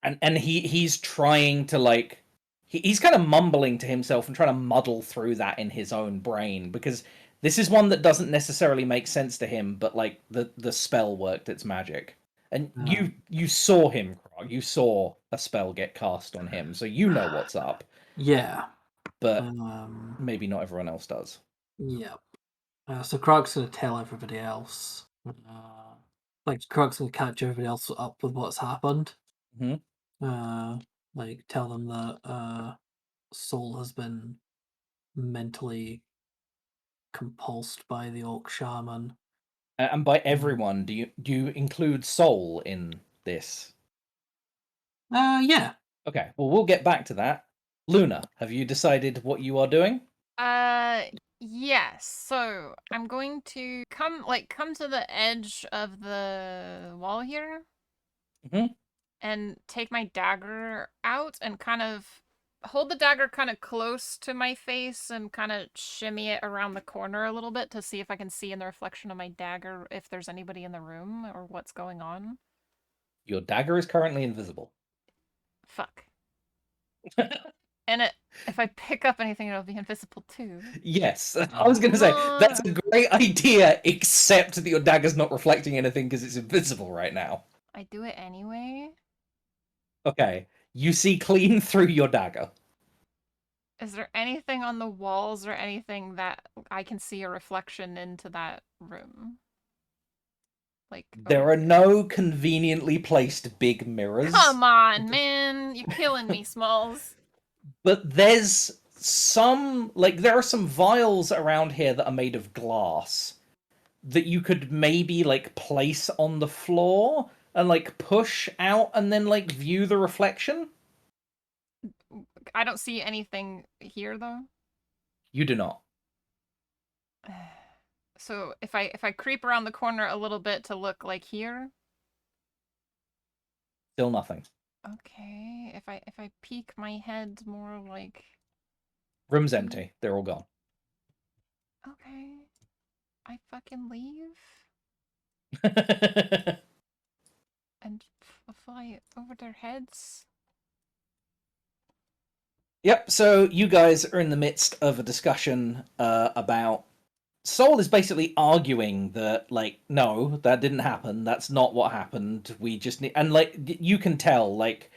and he's trying to like he's kind of mumbling to himself and trying to muddle through that in his own brain because this is one that doesn't necessarily make sense to him, but like the spell worked its magic. And you saw him, Krog. You saw a spell get cast on him, so you know what's up. Yeah. But maybe not everyone else does. Yeah. So Krog's going to tell everybody else. Like Krog's going to catch everybody else up with what's happened. Like tell them that Soul has been mentally compulsed by the Orc Shaman. And by everyone, do you include Soul in this? Yeah. Okay, well we'll get back to that. Luna, have you decided what you are doing? Yes. So I'm going to come to the edge of the wall here, and take my dagger out and kind of hold the dagger kind of close to my face and kind of shimmy it around the corner a little bit to see if I can see in the reflection of my dagger if there's anybody in the room or what's going on. Your dagger is currently invisible. Fuck. And if I pick up anything, it'll be invisible too. Yes, I was going to say, that's a great idea, except that your dagger's not reflecting anything because it's invisible right now. I do it anyway. Okay, you see clean through your dagger. Is there anything on the walls or anything that I can see a reflection into that room? Like there are no conveniently placed big mirrors. Come on, man. You're killing me, Smalls. But there's some, like, there are some vials around here that are made of glass that you could maybe, like, place on the floor and, like, push out and then, like, view the reflection. I don't see anything here, though. You do not. So if I creep around the corner a little bit to look like here. Still nothing. Okay, if I peek my head more like. Room's empty. They're all gone. Okay, I fucking leave. And fly over their heads. Yep. So you guys are in the midst of a discussion about. Soul is basically arguing that, like, no, that didn't happen. That's not what happened. We just need, and like, you can tell, like,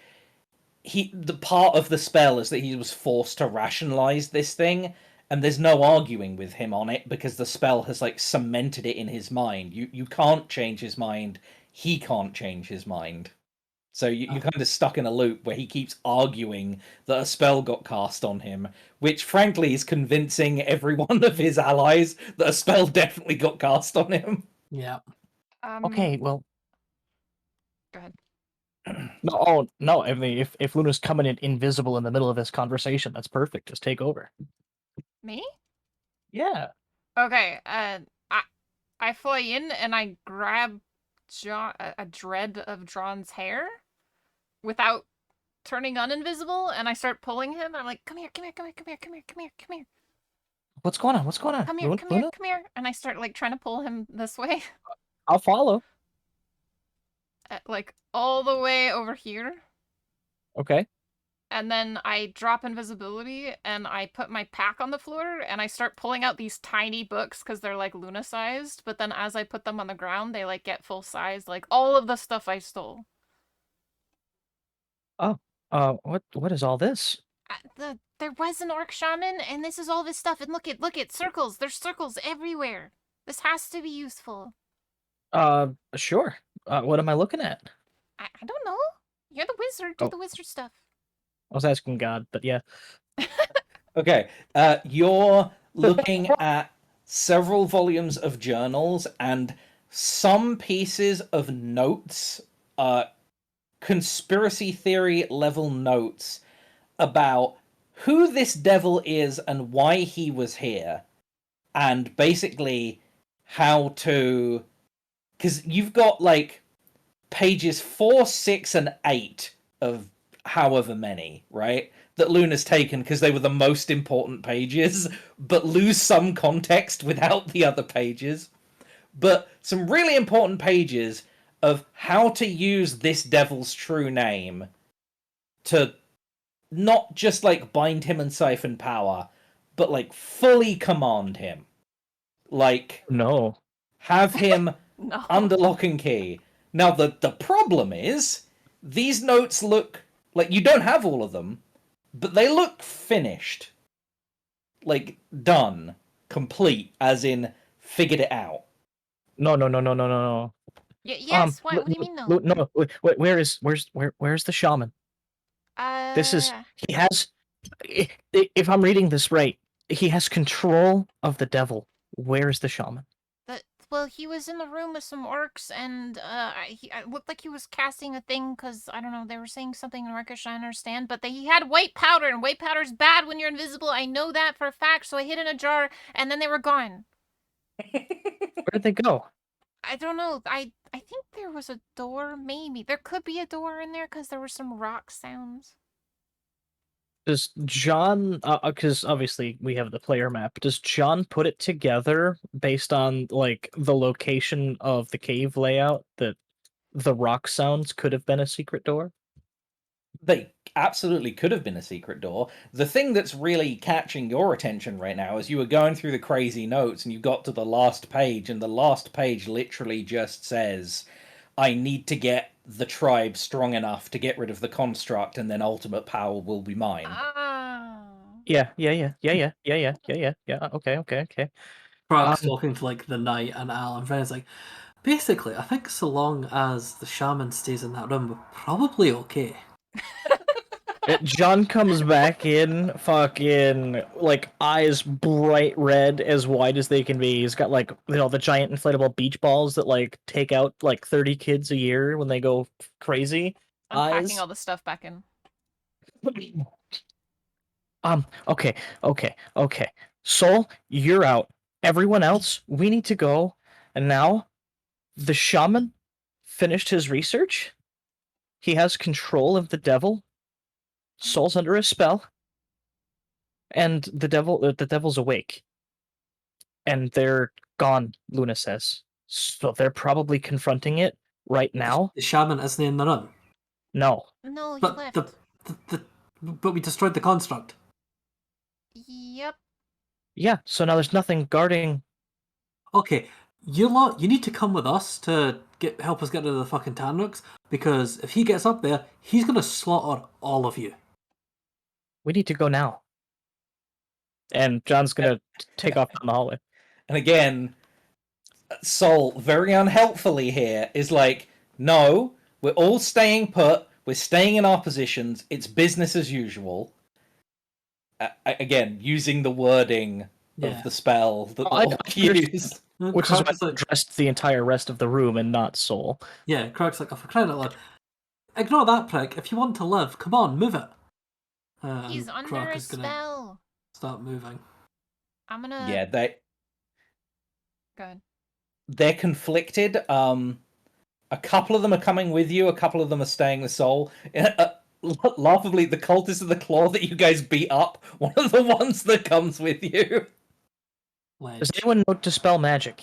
the part of the spell is that he was forced to rationalize this thing, and there's no arguing with him on it because the spell has like cemented it in his mind. You can't change his mind. He can't change his mind. So you're kind of stuck in a loop where he keeps arguing that a spell got cast on him, which frankly is convincing every one of his allies that a spell definitely got cast on him. Yeah. Okay, well. Go ahead. No, I mean, if Luna's coming in invisible in the middle of this conversation, that's perfect. Just take over. Me? Yeah. Okay, I fly in and I grab a dread of Drawn's hair without turning uninvisible, and I start pulling him. I'm like, come here. What's going on? Come here. And I start like trying to pull him this way. I'll follow. like all the way over here. Okay. And then I drop invisibility and I put my pack on the floor and I start pulling out these tiny books because they're like Luna sized. But then as I put them on the ground, they like get full size, like all of the stuff I stole. Oh, what is all this? There was an orc shaman, and this is all this stuff. And look at circles. There's circles everywhere. This has to be useful. Sure. What am I looking at? I don't know. You're the wizard. Do Oh. the wizard stuff. I was asking God, but yeah. Okay, you're looking at several volumes of journals and some pieces of notes, conspiracy theory level notes about who this devil is and why he was here, and basically how to... Because you've got, like, pages 4, 6, and 8 of however many, right? That Luna's taken because they were the most important pages, but lose some context without the other pages. But some really important pages of how to use this devil's true name to not just, like, bind him and siphon power, but, like, fully command him. Like, No. have him No. under lock and key. Now, the problem is, these notes look like you don't have all of them, but they look finished. Like, done. Complete, as in, figured it out. No. Yes. What do you mean no? No. Where's the shaman? This is he has. If I'm reading this right, he has control of the devil. Where's the shaman? Well, he was in the room with some orcs, and it looked like he was casting a thing, because, I don't know, they were saying something in Orcish I understand, but he had white powder, and white powder's bad when you're invisible. I know that for a fact, so I hid in a jar, and then they were gone. Where did they go? I don't know. I think there was a door, maybe. There could be a door in there, because there were some rock sounds. Does John, because obviously we have the player map, does John put it together based on, like, the location of the cave layout that the rock sounds could have been a secret door? They absolutely could have been a secret door. The thing that's really catching your attention right now is you were going through the crazy notes and you got to the last page, and the last page literally just says, I need to get the tribe strong enough to get rid of the construct, and then ultimate power will be mine. Yeah. Okay. Croc's talking to, like, the knight and Al, and Fred's like, basically, I think so long as the shaman stays in that room, we're probably okay. John comes back in, fucking, like, eyes bright red, as wide as they can be. He's got, like, you know, the giant inflatable beach balls that, like, take out, like, 30 kids a year when they go crazy. Unpacking Eyes. all the stuff back in. Okay. Soul, you're out. Everyone else, we need to go. And now, the shaman finished his research. He has control of the devil. Soul's under a spell. And the devil's awake. And they're gone, Luna says. So they're probably confronting it right now. The shaman isn't in the room. No. No, he But left. but we destroyed the construct. Yep. Yeah, so now there's nothing guarding. Okay, you need to come with us to help us get rid of the fucking Tanrooks, because if he gets up there, he's gonna slaughter all of you. We need to go now. And John's gonna take off down the hallway. And again, Sol, very unhelpfully here, is like, no, we're all staying put, we're staying in our positions, it's business as usual. Again, using the wording of the spell that the orc used. Which is why I addressed the entire rest of the room and not Soul. Yeah, Croc's like, oh, for crying out loud. Ignore that prick. If you want to live, come on, move it. He's under Croc a is gonna spell. start moving. I'm gonna... Yeah, Go ahead. They're conflicted. A couple of them are coming with you, a couple of them are staying with Soul. Laughably, the cultist of the claw that you guys beat up, one of the ones that comes with you. Does anyone know Dispel Magic?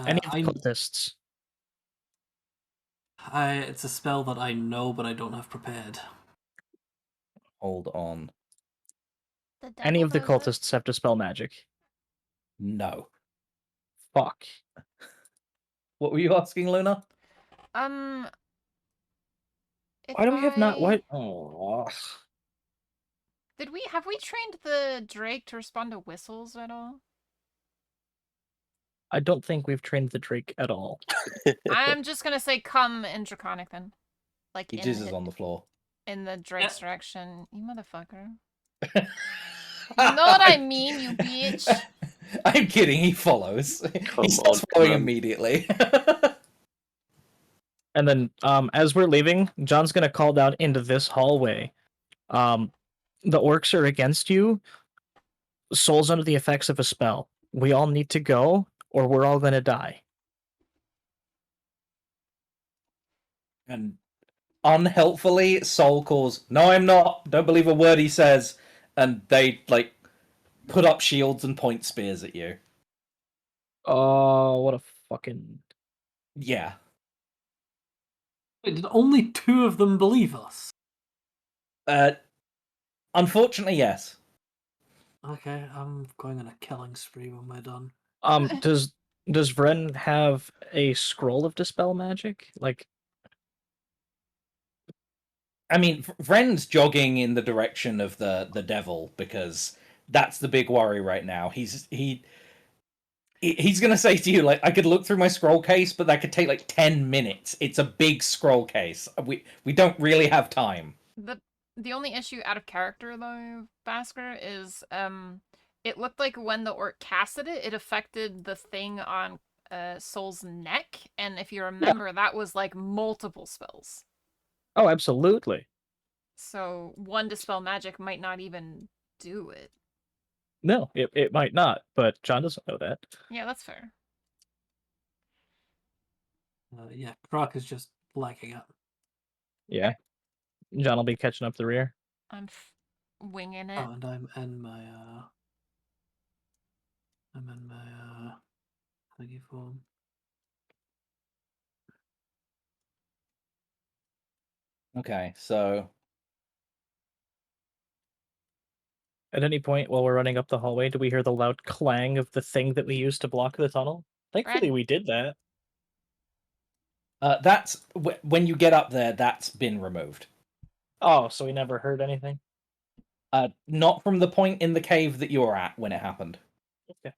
Any of the I'm cultists? It's a spell that I know, but I don't have prepared. Hold on. The Any devil of the does it. cultists have dispel magic? No. Fuck. What were you asking, Luna? If Why do we have not? I- What? Oh. have we trained the Drake to respond to whistles at all? I don't think we've trained the Drake at all. I'm just gonna say come in Draconic then. Like He in jizzes on the floor. in the Drake's direction. You motherfucker. You know what I mean, you bitch. I'm kidding, he follows. Come He starts on, following man. immediately. And then, as we're leaving, John's gonna call down into this hallway. The orcs are against you. Soul's under the effects of a spell. We all need to go, or we're all gonna die. And unhelpfully, Soul calls, "No, I'm not. Don't believe a word he says." And they, like, put up shields and point spears at you. Oh, what a fucking... Yeah. Wait, did only 2 of them believe us? Unfortunately, yes. Okay, I'm going on a killing spree when we're done. Does Vren have a scroll of dispel magic? Like, I mean, Vren's jogging in the direction of the devil because that's the big worry right now. He's gonna say to you, like, I could look through my scroll case, but that could take like 10 minutes. It's a big scroll case. We don't really have time. The only issue out of character though, Basker, is it looked like when the orc casted it, it affected the thing on Soul's neck, and if you remember, that was like multiple spells. oh, absolutely. So one dispel magic might not even do it. No, it might not, but John doesn't know that. Yeah, that's fair. Yeah, Croc is just lagging up. Yeah. John will be catching up the rear. I'm winging it. Oh, and I'm in my thingy form. Okay, so At any point while we're running up the hallway, do we hear the loud clang of the thing that we used to block the tunnel? Thankfully, Red. we did that. that's when you get up there. That's been removed. Oh, so we never heard anything? Not from the point in the cave that you're at when it happened. Okay.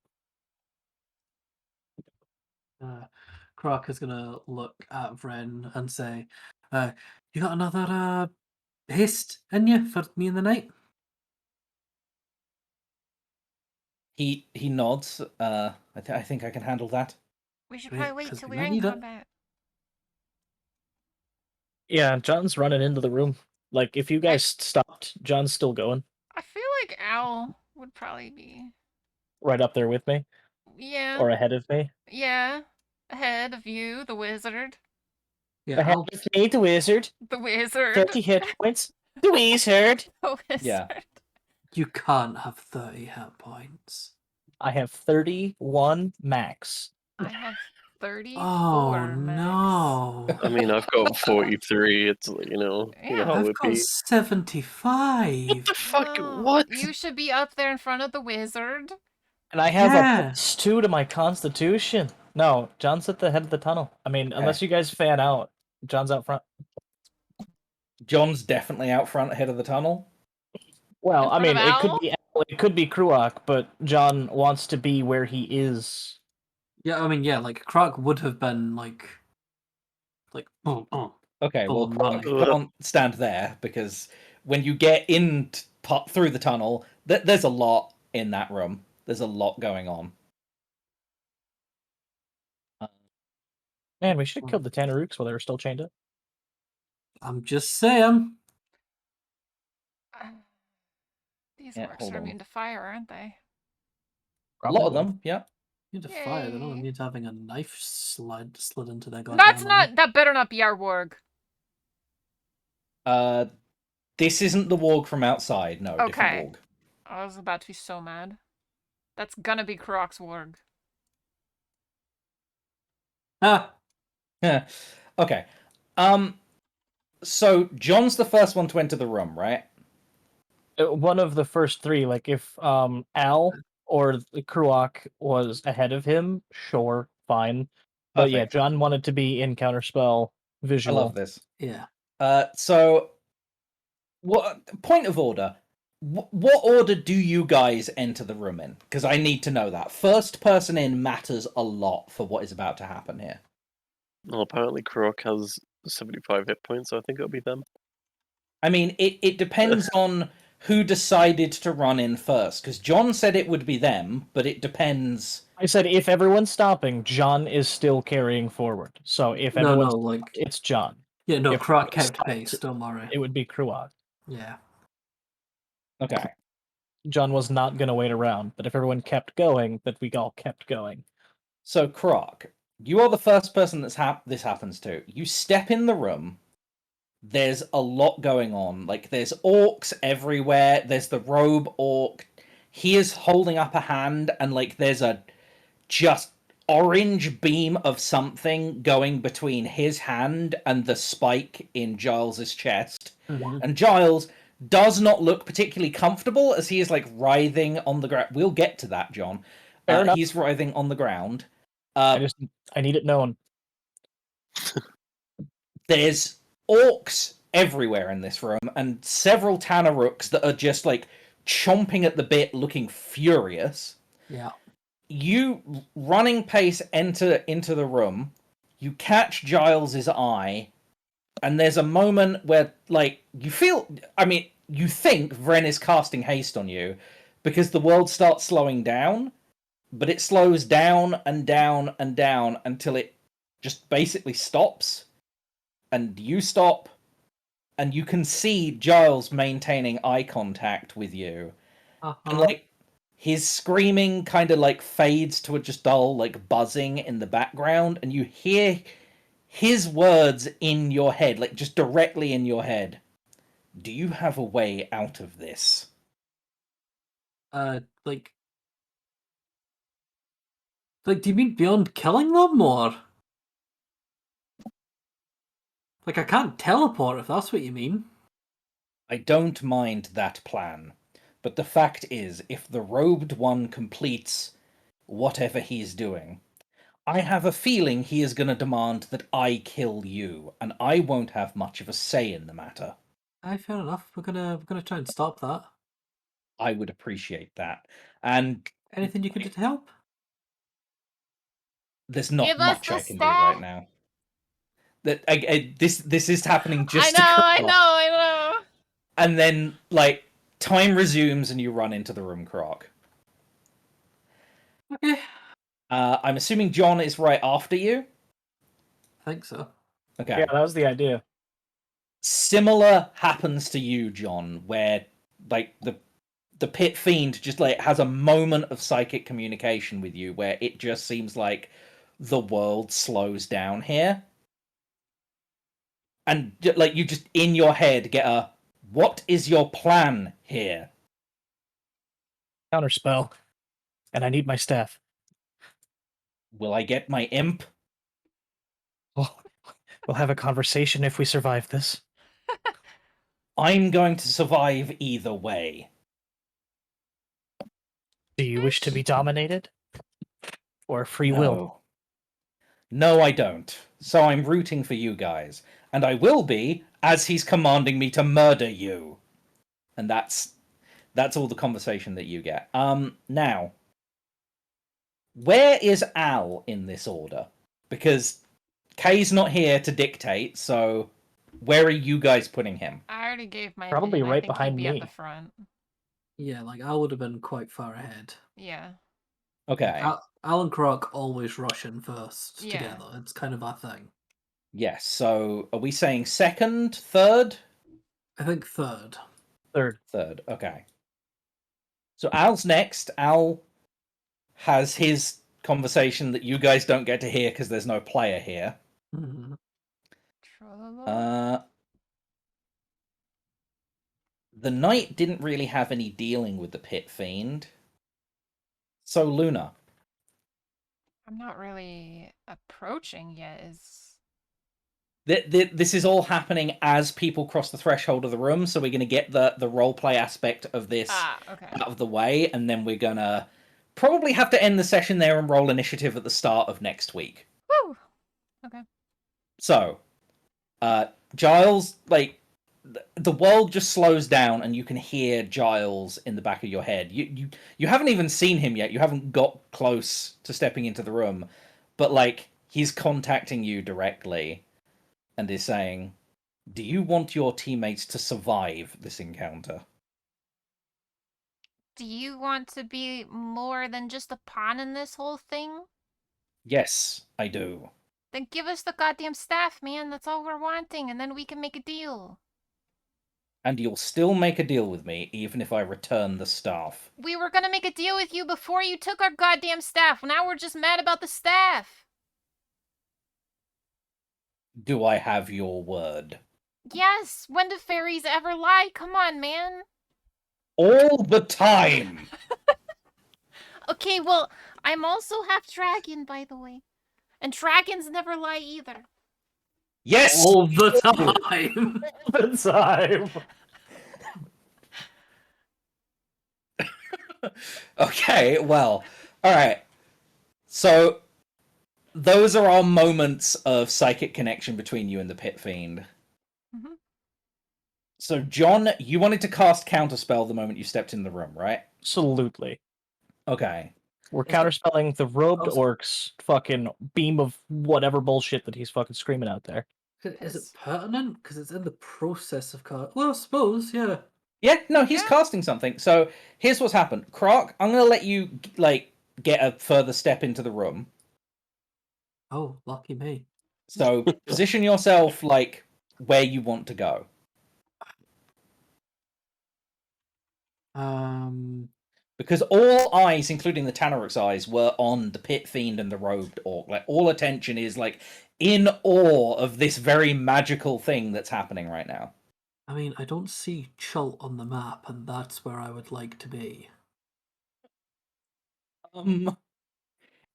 Croc is gonna look at Vren and say, "You got another haste in you for me in the night?" He nods. I think I can handle that. We should Great, probably wait 'cause till we we're might in need it. combat. Yeah, John's running into the room. Like, if you guys stopped, John's still going. I feel like Al would probably be. Right up there with me. Yeah. Or ahead of me. Yeah. Ahead of you, the wizard. Yeah, Ahead I'll of me, the wizard. The wizard. 30 hit points. The wizard. The wizard. Yeah. You can't have 30 hit points. I have 31 max. I have 34 Oh max. no! I mean, I've got 43. It's you know Yeah. how I've it got be. 75. What the fuck? Well, What? You should be up there in front of the wizard. And I have Yeah. a +2 to my constitution. No, John's at the head of the tunnel. I mean, unless you guys fan out, John's out front. John's definitely out front, ahead of the tunnel. Well, In I front mean, of it could Al? be Al, it could be Kruak, but John wants to be where he is. Yeah, I mean, yeah, like Croc would have been like, boom, boom. Okay, well, Full Croc running. can't stand there because when you get in through the tunnel, there's a lot in that room. There's a lot going on. Man, we should have killed the Tanarooks while they were still chained up. I'm just saying. These Yeah, orcs hold are on. immune to fire, aren't they? A lot of them, yeah. You need to fire. They're not Yay. immune to having a knife slid into their goddamn That's eye. not. That better not be our warg. This isn't the warg from outside. No, Okay. different warg. I was about to be so mad. That's gonna be Krok's warg. Ah, Yeah. Okay. So John's the first one to enter the room, right? One of the first three, like if Al or the Kruok was ahead of him, sure, fine. But yeah, Perfect. John wanted to be in counterspell I visual. love this. Yeah. So, what point of order? What order do you guys enter the room in? Because I need to know that. First person in matters a lot for what is about to happen here. Well, apparently Krok has 75 hit points, so I think it'll be them. I mean, it depends on who decided to run in first. Because John said it would be them, but it depends. I said if everyone's stopping, John is still carrying forward. So if No, everyone's no, like it's John. yeah, no, If Kruok everyone's kept stopped, pace. Don't worry. It would be Kruok. Yeah. Okay. John was not going to wait around, but if everyone kept going, that we all kept going. So, Krok, you are the first person this happens to. You step in the room. There's a lot going on. Like, there's orcs everywhere. There's the robe orc. He is holding up a hand, and, like, there's a just orange beam of something going between his hand and the spike in Giles's chest. Mhm. And Giles does not look particularly comfortable as he is, like, writhing on the ground. We'll get to that, John. Fair enough. He's writhing on the ground. I need it known. There's orcs everywhere in this room, and several Tanarooks that are just, like, chomping at the bit, looking furious. Yeah. You, running pace, enter into the room. You catch Giles's eye, and there's a moment where, like, you feel... I mean, you think Vren is casting haste on you, because the world starts slowing down, but it slows down and down and down until it just basically stops. And you stop, and you can see Giles maintaining eye contact with you. And, like, his screaming kind of, like, fades to a just dull, like, buzzing in the background, and you hear his words in your head, like, just directly in your head. Do you have a way out of this? Like, do you mean beyond killing them, or like I can't teleport if that's what you mean? I don't mind that plan, but the fact is, if the robed one completes whatever he's doing, I have a feeling he is going to demand that I kill you, and I won't have much of a say in the matter. Aye, fair enough. We're gonna try and stop that. I would appreciate that. And Anything you can do to help? there's not Give us much the I can do right now. This is happening just to I Krok. know. And then, like, time resumes and you run into the room, Krok. Okay. I'm assuming John is right after you? I think so. Okay. Yeah, that was the idea. Similar happens to you, John, where, like, the pit fiend just, like, has a moment of psychic communication with you where it just seems like the world slows down here. And, like, you just in your head get a, what is your plan here? Counterspell. And I need my staff. Will I get my imp? We'll have a conversation if we survive this. I'm going to survive either way. Do you wish to be dominated? Or free will? No, I don't. So I'm rooting for you guys. And I will be, as he's commanding me to murder you. And that's all the conversation that you get. Now, where is Al in this order? Because Kay's not here to dictate, so where are you guys putting him? I already gave my Probably opinion. right I think behind he'd be me. at the front. Yeah, like I would have been quite far ahead. Yeah. Okay. Al and Krok always rush in first Yeah. together. It's kind of our thing. Yes, so are we saying second, third? I think third. Third, okay. So Al's next. Al has his conversation that you guys don't get to hear because there's no player here. Mhm. The knight didn't really have any dealing with the pit fiend. So Luna. I'm not really approaching yet. This is all happening as people cross the threshold of the room, so we're going to get the roleplay aspect of this Okay. out of the way, and then we're going to probably have to end the session there and roll initiative at the start of next week. Woo! Okay. So, Giles, like, the world just slows down and you can hear Giles in the back of your head. You haven't even seen him yet. You haven't got close to stepping into the room, but, like, he's contacting you directly and is saying, do you want your teammates to survive this encounter? Do you want to be more than just a pawn in this whole thing? Yes, I do. Then give us the goddamn staff, man. That's all we're wanting, and then we can make a deal. And you'll still make a deal with me, even if I return the staff. We were gonna make a deal with you before you took our goddamn staff. Now we're just mad about the staff. Do I have your word? Yes, when do fairies ever lie? Come on, man. All the time! Okay, well, I'm also half dragon, by the way. And dragons never lie either. Yes! All the time. The time. Okay, well, alright. So, those are our moments of psychic connection between you and the Pit Fiend. Mm-hmm. So, John, you wanted to cast Counterspell the moment you stepped in the room, right? Absolutely. Okay. We're Is it- counterspelling the robed Also- orc's fucking beam of whatever bullshit that he's fucking screaming out there. Is it Yes. pertinent? Because it's in the process of card. Well, I suppose, yeah. Yeah, no, he's Yeah. casting something. So, here's what's happened. Croc, I'm gonna let you, like, get a further step into the room. Oh, lucky me. So, position yourself, like, where you want to go. Because all eyes, including the Tanaruk's eyes, were on the Pit Fiend and the Robed Orc. Like, all attention is, like, in awe of this very magical thing that's happening right now. I mean, I don't see Chult on the map, and that's where I would like to be.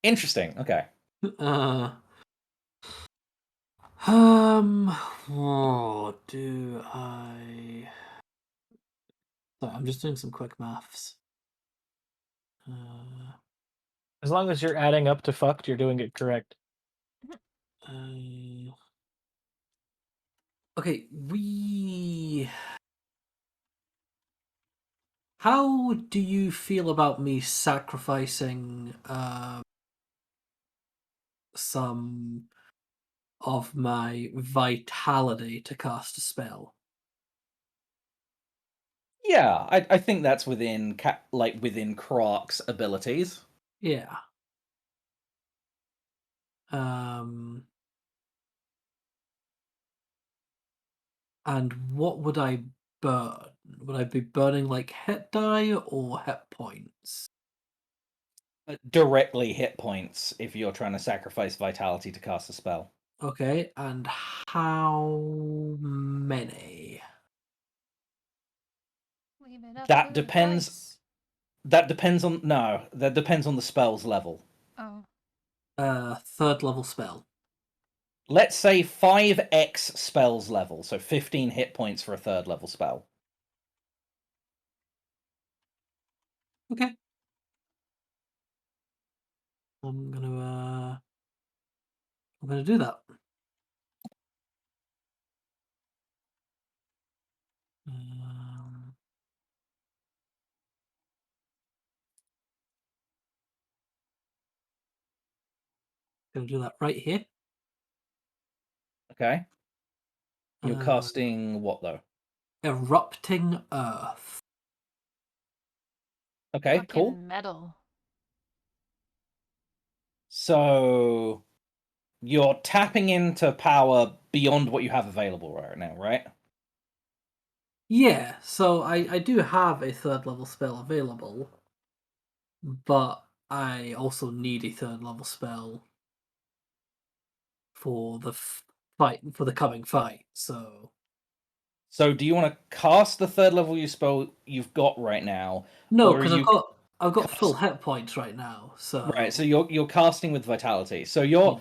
Interesting. Okay. What do I... Sorry, I'm just doing some quick maths. As long as you're adding up to fucked, you're doing it correct. Okay, How do you feel about me sacrificing some of my vitality to cast a spell? Yeah, I think that's within within Croc's abilities. Yeah. And what would I burn? Would I be burning like hit die or hit points? Directly hit points if you're trying to sacrifice vitality to cast a spell. Okay, and how many? Leave it up That to the depends- dice. That depends on the spell's level. Oh. Third level spell. Let's say 5x spells level, so 15 hit points for a third level spell. Okay. I'm gonna do that. Gonna do that right here. Okay. You're Uh, casting what though? Erupting Earth. Okay, Fucking cool. metal. So you're tapping into power beyond what you have available right now, right? Yeah, so I do have a third level spell available, but I also need a third level spell for the for the coming fight. So So do you want to cast the third level spell you've got right now? no, Or because you I've got full hit points right now. So Right, so you're casting with vitality. So you're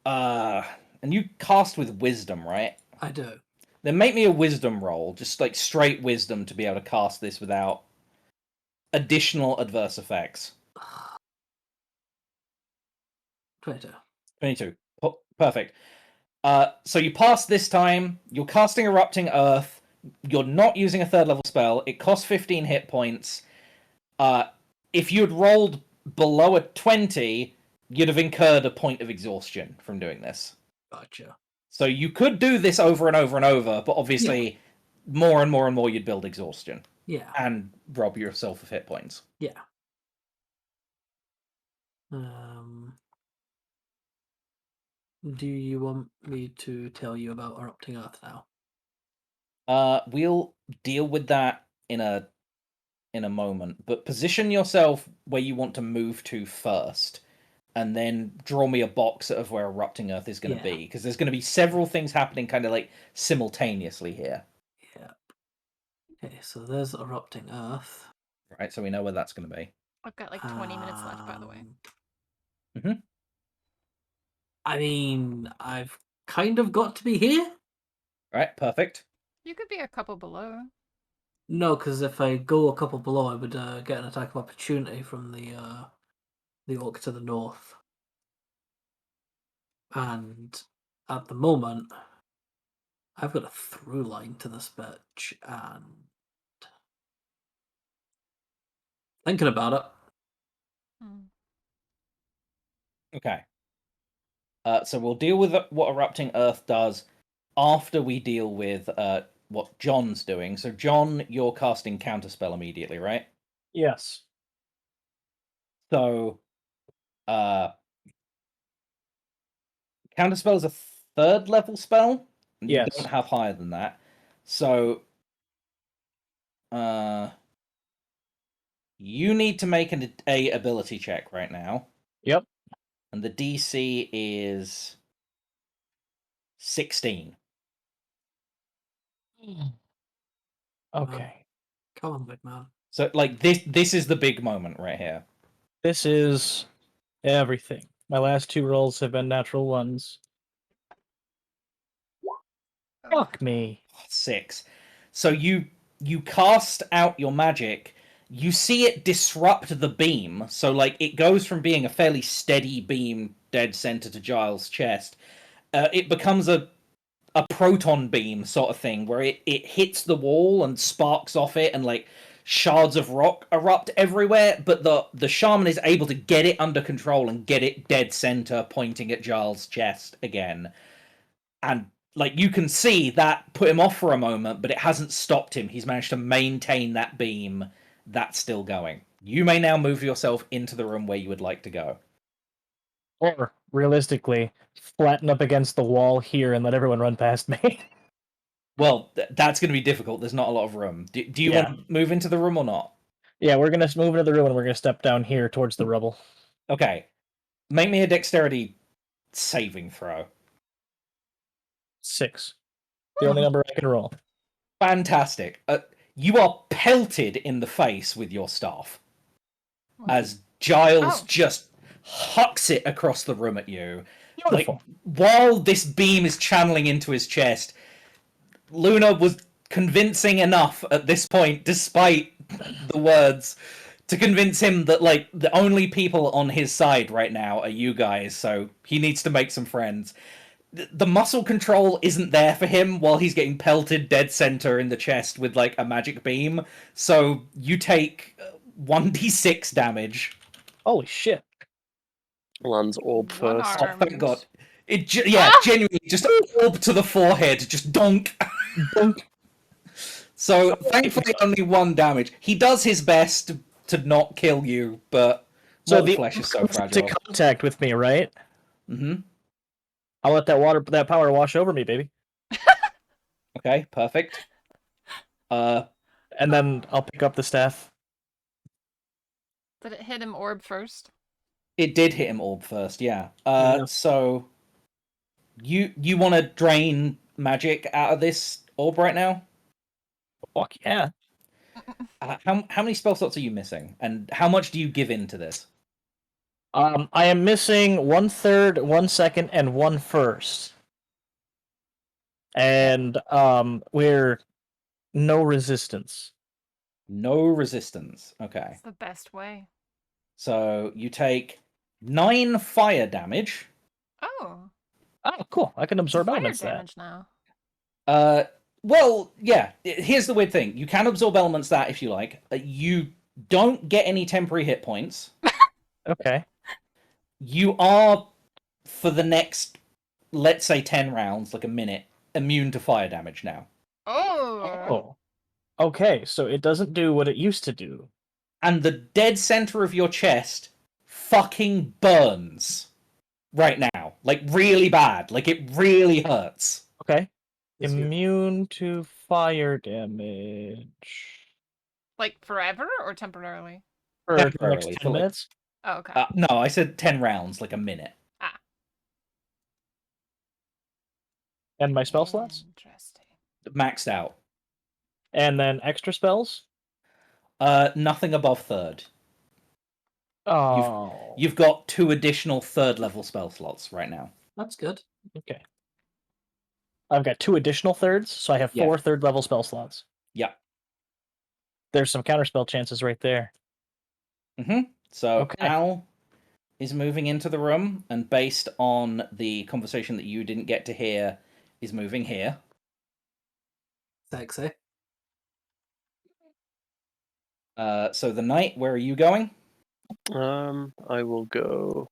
and you cast with wisdom, right? I do. Then make me a wisdom roll, just like straight wisdom to be able to cast this without additional adverse effects. 22. 22. Perfect. So you pass this time. You're casting Erupting Earth. You're not using a third level spell. It costs 15 hit points. If you'd rolled below a 20, you'd have incurred a point of exhaustion from doing this. Gotcha. So you could do this over and over and over, but obviously more and more and more you'd build exhaustion. Yeah. And rob yourself of hit points. Yeah. Do you want me to tell you about Erupting Earth now? We'll deal with that in a moment, but position yourself where you want to move to first, and then draw me a box of where Erupting Earth is going to be, because there's going to be several things happening kind of like simultaneously here. Yeah. Okay, so there's Erupting Earth. Right, so we know where that's going to be. I've got like 20 minutes left, by the way. Mm-hmm. I mean, I've kind of got to be here. Right, perfect. You could be a couple below. No, because if I go a couple below, I would get an attack of opportunity from the orc to the north. And at the moment, I've got a through line to this bitch, and thinking about it. Okay. So we'll deal with what Erupting Earth does after we deal with what John's doing. So John, you're casting Counterspell immediately, right? Yes. So Counterspell is a third level spell. And you Yes. don't have higher than that. So you need to make a ability check right now. Yep. And the DC is 16. Okay. Come on, big man. So like this is the big moment right here. This is everything. My last two rolls have been natural ones. Fuck me. 6. So you cast out your magic. You see it disrupt the beam. So like it goes from being a fairly steady beam dead center to Giles' chest. It becomes a proton beam sort of thing where it hits the wall and sparks off it, and like shards of rock erupt everywhere, but the shaman is able to get it under control and get it dead center pointing at Giles' chest again. And like you can see that put him off for a moment, but it hasn't stopped him. He's managed to maintain that beam. That's still going. You may now move yourself into the room where you would like to go. Or, realistically, flatten up against the wall here and let everyone run past me. Well, that's going to be difficult. There's not a lot of room. Do you want to move into the room or not? Yeah, we're going to move into the room and we're going to step down here towards the rubble. Okay. Make me a dexterity saving throw. 6. The only number I can roll. Fantastic. You are pelted in the face with your staff as Giles just hucks it across the room at you. Beautiful. Like, while this beam is channeling into his chest, Luna was convincing enough at this point, despite the words, to convince him that like the only people on his side right now are you guys, so he needs to make some friends. The muscle control isn't there for him while he's getting pelted dead center in the chest with like a magic beam, so you take 1d6 damage. Holy shit. Lands orb One first. arm. Oh, thank God. Genuinely, just orb to the forehead, just donk. Dunk. So, thankfully, only 1 damage. He does his best to not kill you, but So mortal the flesh is so comes fragile. into contact with me, right? Mm-hmm. I'll let that power wash over me, baby. Okay, perfect. And then I'll pick up the staff. Did it hit him orb first? It did hit him orb first, yeah. Yeah. So, you want to drain magic out of this orb right now? Fuck yeah. How many spell slots are you missing? And how much do you give in to this? I am missing 1/3, 1/2, and 1/1. And we're no resistance. No resistance. Okay. It's the best way. So you take 9 fire damage. Oh, Oh, cool. I can absorb fire elements that. damage now. Well, yeah. Here's the weird thing. You can absorb elements that if you like. You don't get any temporary hit points. Okay. You are, for the next, let's say 10 rounds, like a minute, immune to fire damage now. Oh. Okay, so it doesn't do what it used to do. And the dead center of your chest fucking burns right now. Like, really bad. Like, it really hurts. Okay. Is your- Immune to fire damage. Like forever or temporarily? For the Temporarily, next for 10 like- minutes? Oh, okay. No, I said 10 rounds, like a minute. And my spell slots? Interesting. Maxed out. And then extra spells? Nothing above third. Oh. You've got 2 additional 3rd level spell slots right now. That's good. Okay. I've got 2 additional thirds, so I have 4 Yeah. 3rd level spell slots. Yeah. There's some counterspell chances right there. So Okay. Al is moving into the room, and based on the conversation that you didn't get to hear, is moving here. Sexy. So the knight, where are you going? I will go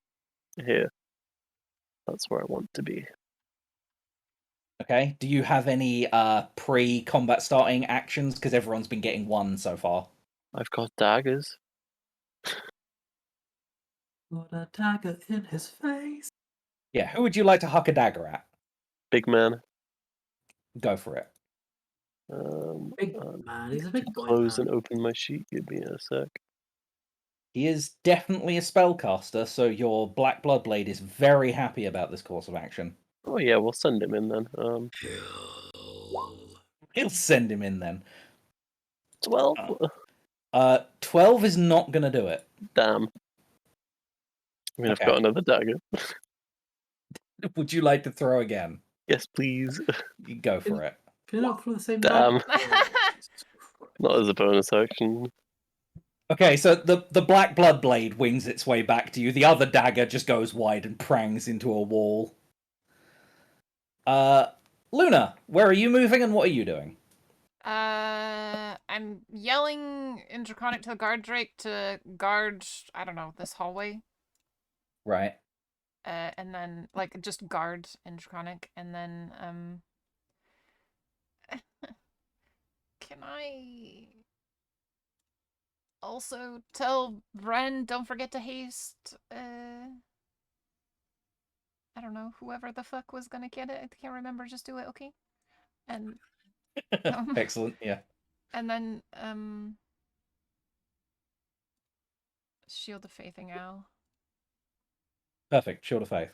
here. That's where I want to be. Okay. Do you have any pre-combat starting actions? Because everyone's been getting 1 so far. I've got daggers. Put a dagger in his face. Yeah. Who would you like to huck a dagger at? Big man. Go for it. Big man, he's a big boy. Close Man. and open my sheet. Give me a sec. He is definitely a spellcaster, so your Black Blood Blade is very happy about this course of action. Oh yeah, we'll send him in then. He'll send him in then. 12. 12 is not going to do it. Damn. I mean, Okay. I've got another dagger. Would you like to throw again? Yes, please. You go for it. Can you not throw the same Damn. dagger? Not as a bonus action. Okay, so the Black Blood Blade wings its way back to you. The other dagger just goes wide and prangs into a wall. Luna, where are you moving and what are you doing? I'm yelling in Draconic to the guard Drake to guard, I don't know, this hallway. Right. And then, like, just guard in Draconic, and then, can I also tell Bren, don't forget to haste, I don't know, whoever the fuck was gonna get it, I can't remember, just do it, okay? And, Excellent, yeah. and then, Shield of Faithing Al. Perfect, Shield of Faith.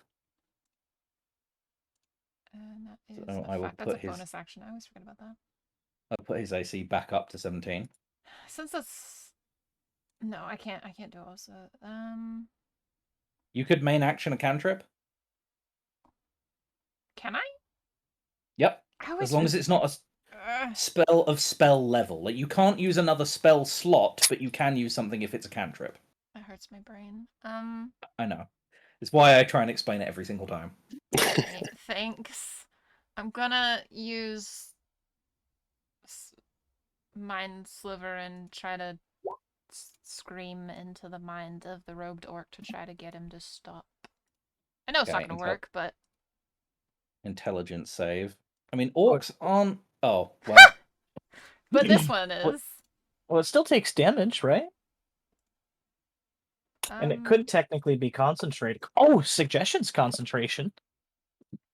And that is So a I will fact. That's a put his- bonus action. I always forget about that. I'll put his AC back up to 17. Since that's no, I can't do also. You could main action a cantrip. Can I? Yep. I always As long as it's not a spell of spell level. Like, you can't use another spell slot, but you can use something if it's a cantrip. That hurts my brain. I know. It's why I try and explain it every single time. Okay, thanks. I'm gonna use Mind Sliver and try to scream into the mind of the robed orc to try to get him to stop. I know it's not Okay, gonna work, but Intelligence save. I mean, orcs aren't... Oh, well. but this one is. Well, it still takes damage, right? And it could technically be concentrated. Oh, suggestions concentration.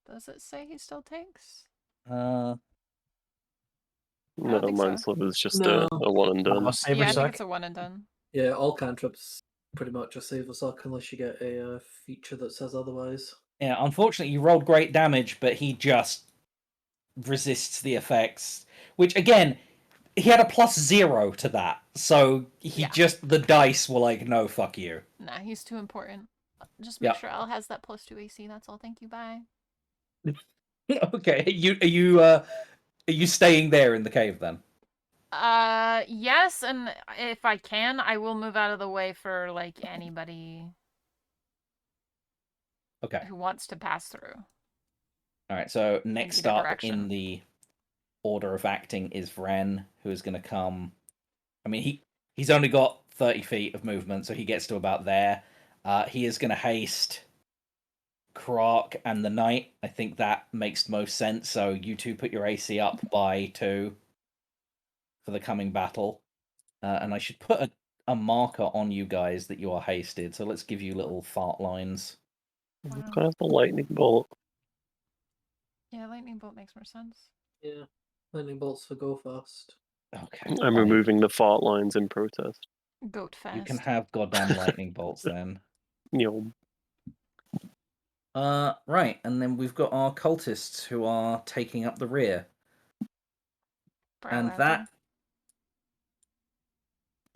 Does it say he still takes? No, think Mind so. Sliver's just No. a one and done. Oh, saber Yeah, I think suck. it's a one and done. Yeah, all cantrips pretty much a save or suck unless you get a feature that says otherwise. Yeah, unfortunately, you rolled great damage, but he just resists the effects. Which, again, he had a +0 to that. So he Yeah. just... The dice were like, no, fuck you. Nah, he's too important. Just make Yeah. sure Al has that +2 AC. That's all. Thank you. Bye. Okay. Are you staying there in the cave then? Yes, and if I can, I will move out of the way for like anybody Okay. who wants to pass through. All right. So next either up direction. in the order of acting is Vren, who is going to come. I mean, he's only got 30 feet of movement, so he gets to about there. He is going to haste Krark and the Knight. I think that makes most sense. So you two put your AC up by 2 for the coming battle. And I should put a marker on you guys that you are hasted. So let's give you little fart lines. Wow. Kind of the lightning bolt. Yeah, lightning bolt makes more sense. Yeah. Lightning bolts for go fast. Okay. I'm fine. removing the fart lines in protest. Goat fast. You can have goddamn lightning bolts then. You Right, and then we've got our cultists who are taking up the rear. And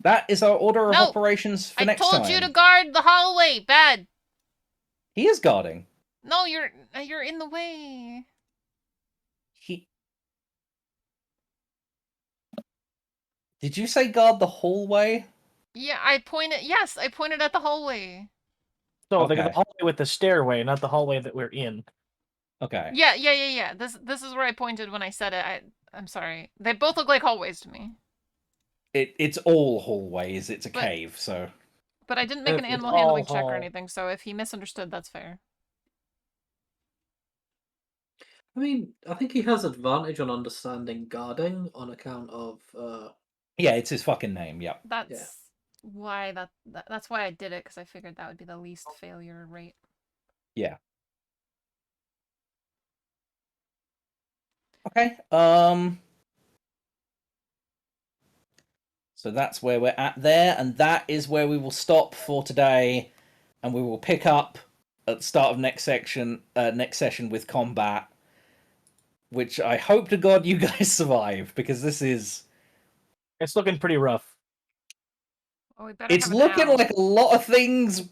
that is our order of operations for next time. I told you to guard the hallway. Bad. He is guarding. No, you're in the way. Did you say guard the hallway? Yeah, I pointed at the hallway. So Okay. the hallway with the stairway, not the hallway that we're in. Okay. Yeah. This is where I pointed when I said it. I'm sorry. They both look like hallways to me. It's all hallways. It's a cave, so. But I didn't make an It's animal all handling check or hall. anything, so if he misunderstood, that's fair. I mean, I think he has advantage on understanding guarding on account of. Yeah, it's his fucking name. Yep. That's why that's why I did it, because I figured that would be the least failure rate. Yeah. Okay. So that's where we're at there, and that is where we will stop for today, and we will pick up at the start of next session with combat, which I hope to God you guys survive, because it's looking pretty rough. Oh, we better it's have an looking owl. like a lot of things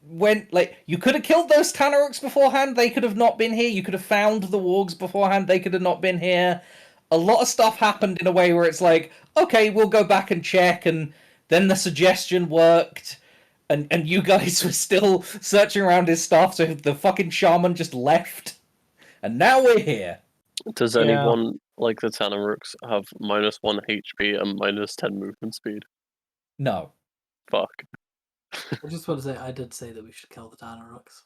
went, like, you could have killed those Tanarooks beforehand, they could have not been here. You could have found the wargs beforehand, they could have not been here. A lot of stuff happened in a way where it's like, okay, we'll go back and check, and then the suggestion worked, and you guys were still searching around his stuff, so the fucking shaman just left, and now we're here. Does anyone, like the Tanarooks, have -1 HP and -10 movement speed? No. Fuck. I just want to say, I did say that we should kill the Tanarooks.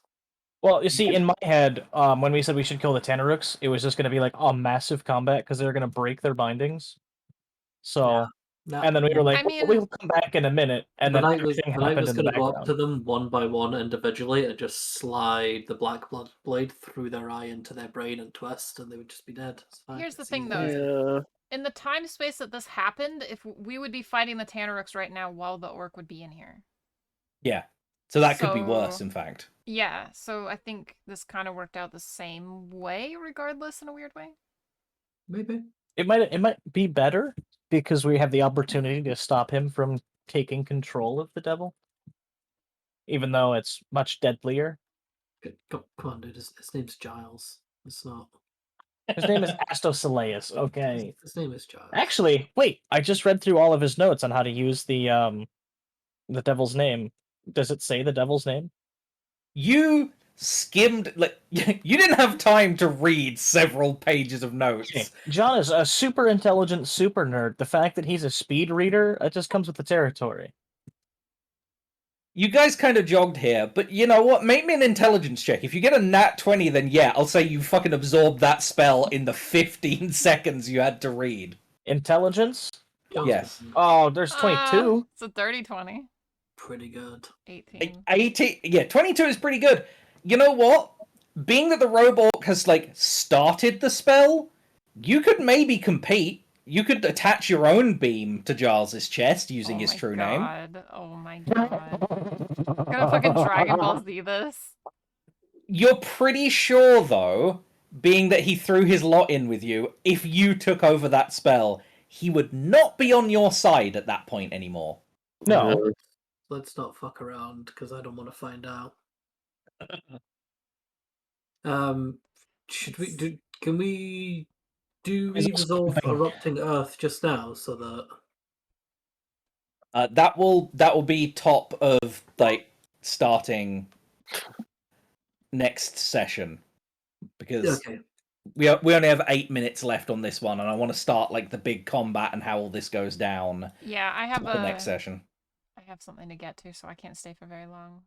Well, you see, in my head, when we said we should kill the Tanarooks, it was just going to be like a massive combat because they're going to break their bindings. So, and then we were like, we'll come back in a minute, and then everything happened in the going to go up background. to them one by one individually and just slide the black blood blade through their eye into their brain and twist, and they would just be dead. Here's the thing, though. In the time space that this happened, if we would be fighting the Tanarooks right now while the orc would be in here. Yeah. So that could be worse, in fact. Yeah, so I think this kind of worked out the same way, regardless, in a weird way. Maybe. It might be better because we have the opportunity to stop him from taking control of the devil. Even though it's much deadlier. Come on, dude. His name's Giles. It's not. His name is Astosileus. Okay. His name is Giles. Actually, wait. I just read through all of his notes on how to use the devil's name. Does it say the devil's name? You skimmed, like, you didn't have time to read several pages of notes. Okay. John is a super intelligent super nerd. The fact that he's a speed reader, it just comes with the territory. You guys kind of jogged here, but you know what? Make me an intelligence check. If you get a nat 20, then yeah, I'll say you fucking absorbed that spell in the 15 seconds you had to read. Intelligence? Yes. Oh, there's 22. It's a 30-20. Pretty good. 18. 18. Yeah, 22 is pretty good. You know what? Being that the Robork has, like, started the spell, you could maybe compete. You could attach your own beam to Giles's chest using his true name. Oh my god. I'm gonna fucking Dragon Ball Z this. You're pretty sure, though, being that he threw his lot in with you, if you took over that spell, he would not be on your side at that point anymore. No. let's not fuck around because I don't want to find out. Should we do? Can we do There's we also resolve something- Erupting Earth just now so that? That will be top of like starting next session, because Okay. we only have 8 minutes left on this one, and I want to start like the big combat and how all this goes down Yeah, I have the next session. I have something to get to, so I can't stay for very long.